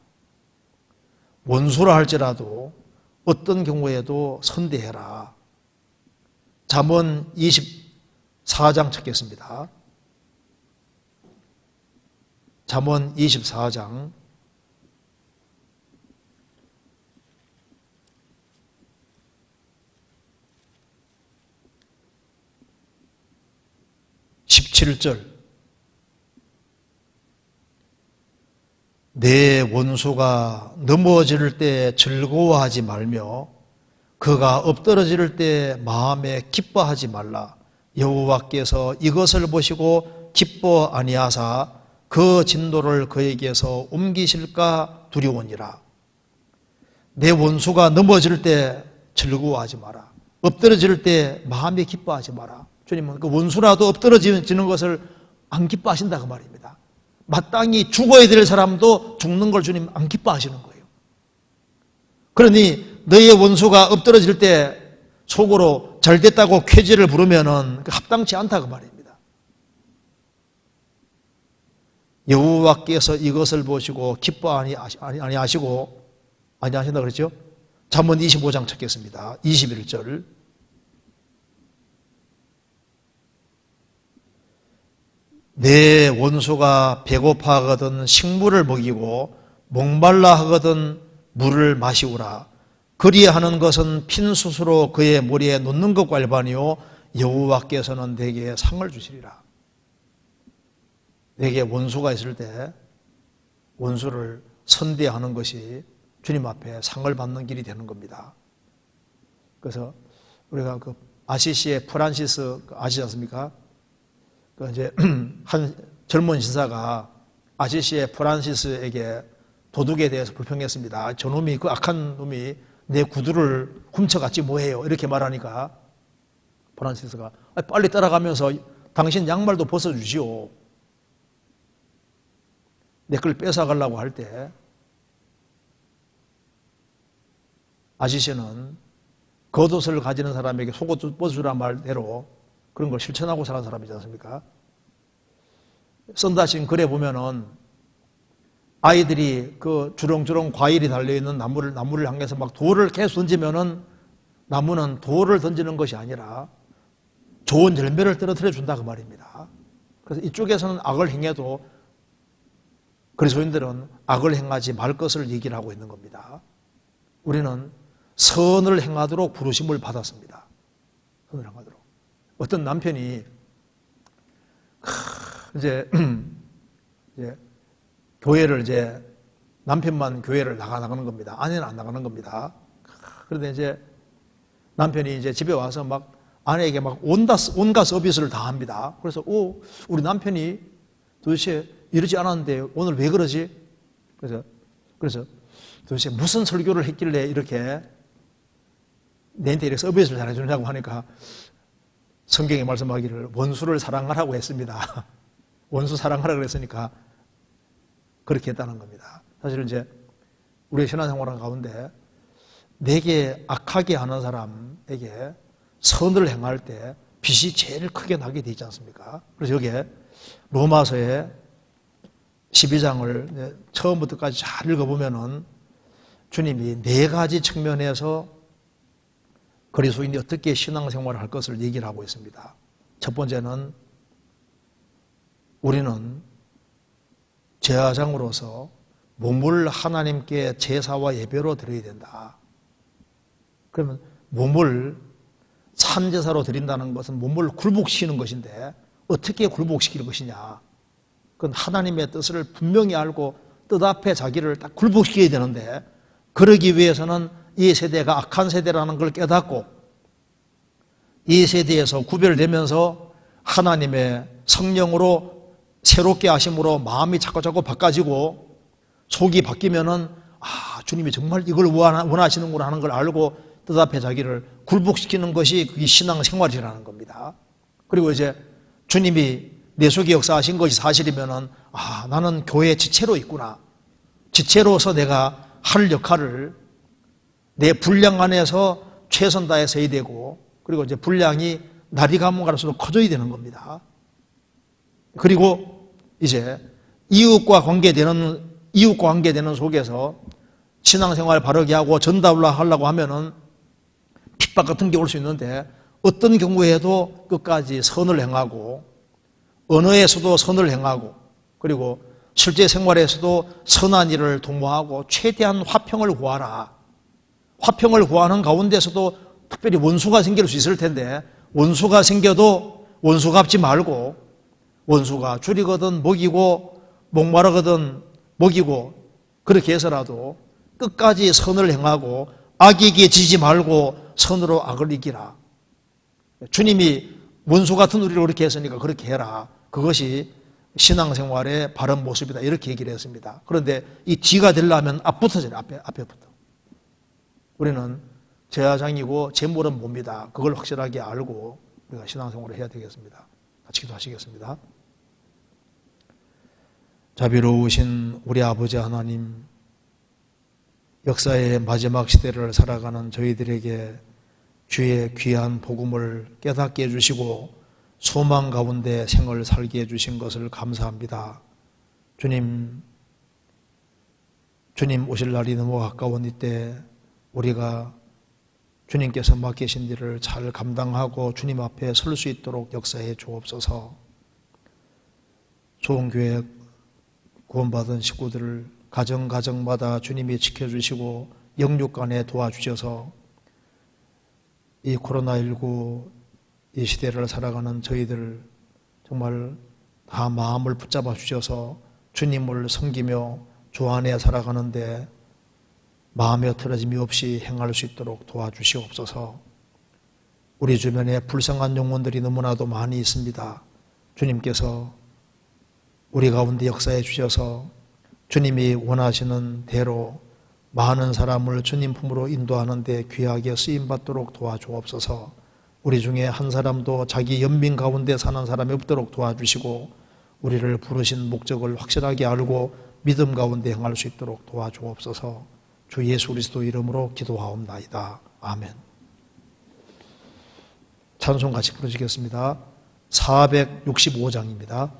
원수라 할지라도 어떤 경우에도 선대해라. 잠언 24장 찾겠습니다. 잠언 24장 17절 내 원수가 넘어질 때 즐거워하지 말며 그가 엎드러질 때 마음에 기뻐하지 말라. 여호와께서 이것을 보시고 기뻐 아니하사 그 진노를 그에게서 옮기실까 두려우니라. 내 원수가 넘어질 때 즐거워하지 마라. 엎드러질 때 마음에 기뻐하지 마라. 주님은 그 원수라도 엎드러지는 것을 안 기뻐하신다 그 말입니다. 마땅히 죽어야 될 사람도 죽는 걸 주님 안 기뻐하시는 거예요. 그러니 너의 원수가 엎드러질 때 속으로 잘됐다고 쾌지를 부르면은 합당치 않다 그 말입니다. 여호와께서 이것을 보시고 기뻐 아니하신다 그랬죠? 잠언 25장 찾겠습니다. 21절. 내 원수가 배고파하거든 식물을 먹이고 목말라 하거든 물을 마시우라. 그리하는 것은 핀 숯으로 그의 머리에 놓는 것과 일반이요 여호와께서는 내게 상을 주시리라. 내게 원수가 있을 때 원수를 선대하는 것이 주님 앞에 상을 받는 길이 되는 겁니다. 그래서 우리가 그 아시시의 프란시스 아시지 않습니까? 그 이제 한 젊은 신사가 아시시의 프란시스에게 도둑에 대해서 불평했습니다. 저놈이 그 악한 놈이 내 구두를 훔쳐갔지 뭐해요 이렇게 말하니까 프란시스가 빨리 따라가면서 당신 양말도 벗어주시오. 내 걸 뺏어가려고 할 때 아시시는 겉옷을 가지는 사람에게 속옷 벗어주란 말대로 그런 걸 실천하고 사는 사람이지 않습니까? 썬다신 글에 보면은 아이들이 그 주렁주렁 과일이 달려있는 나무를 향해서 막 돌을 계속 던지면은 나무는 돌을 던지는 것이 아니라 좋은 열매를 떨어뜨려 준다 그 말입니다. 그래서 이쪽에서는 악을 행해도 그리스도인들은 악을 행하지 말 것을 얘기를 하고 있는 겁니다. 우리는 선을 행하도록 부르심을 받았습니다. 선을 행하도록. 어떤 남편이 이제 교회를 이제 남편만 교회를 나가는 겁니다. 아내는 안 나가는 겁니다. 그런데 이제 남편이 이제 집에 와서 막 아내에게 막 온갖 서비스를 다 합니다. 그래서 우리 남편이 도대체 이러지 않았는데 오늘 왜 그러지? 그래서 도대체 무슨 설교를 했길래 이렇게 내한테 이렇게 서비스를 잘해주냐고 하니까 성경에 말씀하기를 원수를 사랑하라고 했습니다. 원수 사랑하라 그랬으니까 그렇게 했다는 겁니다. 사실은 이제 우리의 신앙생활 가운데 내게 악하게 하는 사람에게 선을 행할 때 빛이 제일 크게 나게 되지 않습니까? 그래서 여기에 로마서의 12장을 처음부터까지 잘 읽어보면은 주님이 4가지 측면에서 그리스도인이 어떻게 신앙생활을 할 것을 얘기를 하고 있습니다. 첫 번째는 우리는 제사장으로서 몸을 하나님께 제사와 예배로 드려야 된다. 그러면 몸을 참제사로 드린다는 것은 몸을 굴복시키는 것인데 어떻게 굴복시킬 것이냐. 그건 하나님의 뜻을 분명히 알고 뜻 앞에 자기를 딱 굴복시켜야 되는데 그러기 위해서는 이 세대가 악한 세대라는 걸 깨닫고 이 세대에서 구별되면서 하나님의 성령으로 새롭게 하심으로 마음이 자꾸 바꿔지고 속이 바뀌면은 주님이 정말 이걸 원하시는구나 하는 걸 알고 뜻 앞에 자기를 굴복시키는 것이 그게 신앙생활이라는 겁니다. 그리고 이제 주님이 내 속에 역사하신 것이 사실이면은 나는 교회 지체로 있구나. 지체로서 내가 할 역할을 내 분량 안에서 최선 다해서 해야 되고 그리고 이제 분량이 날이 가면 갈수록 커져야 되는 겁니다. 그리고 이제 이웃과 관계되는 속에서 신앙생활 바르게 하고 전달을 하려고 하면은 핍박 같은 게 올 수 있는데 어떤 경우에도 끝까지 선을 행하고 언어에서도 선을 행하고 그리고 실제 생활에서도 선한 일을 도모하고 최대한 화평을 구하라. 화평을 구하는 가운데서도 특별히 원수가 생길 수 있을 텐데 원수가 생겨도 원수 갚지 말고 원수가 줄이거든 먹이고 목마르거든 먹이고 그렇게 해서라도 끝까지 선을 행하고 악에게 지지 말고 선으로 악을 이기라. 주님이 원수 같은 우리를 그렇게 했으니까 그렇게 해라. 그것이 신앙생활의 바른 모습이다. 이렇게 얘기를 했습니다. 그런데 이 뒤가 되려면 앞부터잖아요. 앞에부터. 우리는 제사장이고 제물은 뭡니다. 그걸 확실하게 알고 우리가 신앙생활을 해야 되겠습니다. 같이 기도하시겠습니다. 자비로우신 우리 아버지 하나님, 역사의 마지막 시대를 살아가는 저희들에게 주의 귀한 복음을 깨닫게 해주시고 소망 가운데 생을 살게 해주신 것을 감사합니다. 주님 오실 날이 너무 가까운 이때 우리가 주님께서 맡기신 일을 잘 감당하고 주님 앞에 설 수 있도록 역사해 주옵소서. 좋은 교회 구원받은 식구들을 가정마다 주님이 지켜주시고 영육간에 도와주셔서 이 코로나19 이 시대를 살아가는 저희들 정말 다 마음을 붙잡아 주셔서 주님을 섬기며 주 안에 살아가는데 마음의 틀어짐이 없이 행할 수 있도록 도와주시옵소서. 우리 주변에 불쌍한 영혼들이 너무나도 많이 있습니다. 주님께서 우리 가운데 역사해 주셔서 주님이 원하시는 대로 많은 사람을 주님 품으로 인도하는 데 귀하게 쓰임받도록 도와주옵소서. 우리 중에 한 사람도 자기 연민 가운데 사는 사람이 없도록 도와주시고 우리를 부르신 목적을 확실하게 알고 믿음 가운데 행할 수 있도록 도와주옵소서. 주 예수 그리스도 이름으로 기도하옵나이다. 아멘. 찬송 같이 부르시겠습니다. 465장입니다.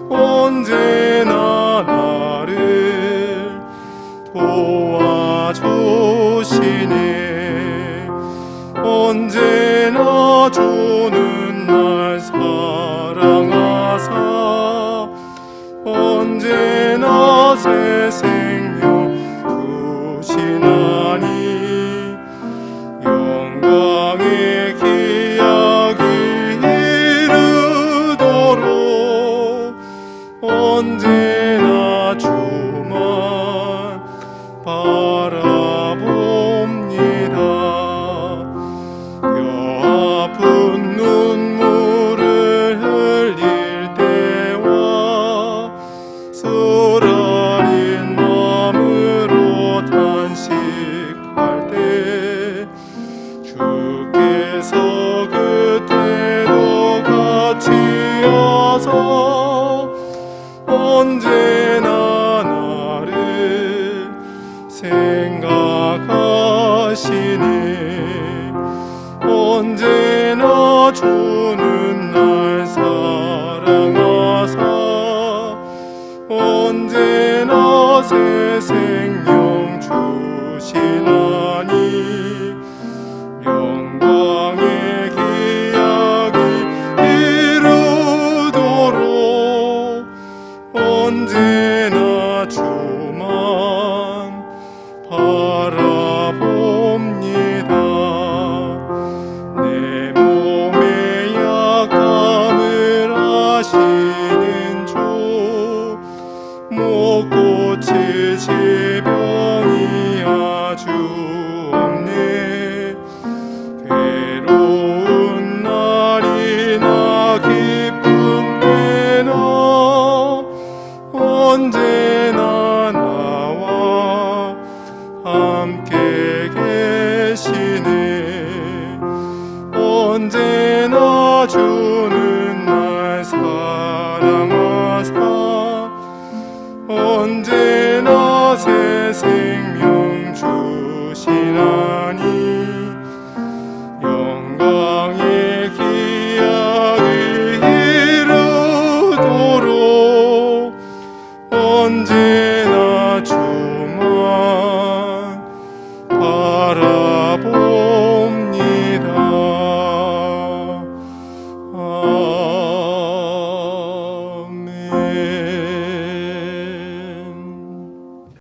언제나 나를 도와주시네. 언제나 주는 날 사랑하사 언제나 새 생명 주시나니 영광의 기약이 이르도록 언제나 주만 바라봅니다. 뼈아픈 눈물을 흘릴 때와 쓰라린 마음으로 탄식할 때 주께서 그때도 같이 하사 언제나 나를 생각하시네. 언제나 주는 날 사랑하사 언제나 새 생명 주시나니 영광의 기약이 이루도록 언제나 주만 바라봅니다. 내 몸의 약함을 아시는 주 못 고칠 질병이 아주 없네. 괴로운 날이나 기쁜 때나 언제나 나와 함께 내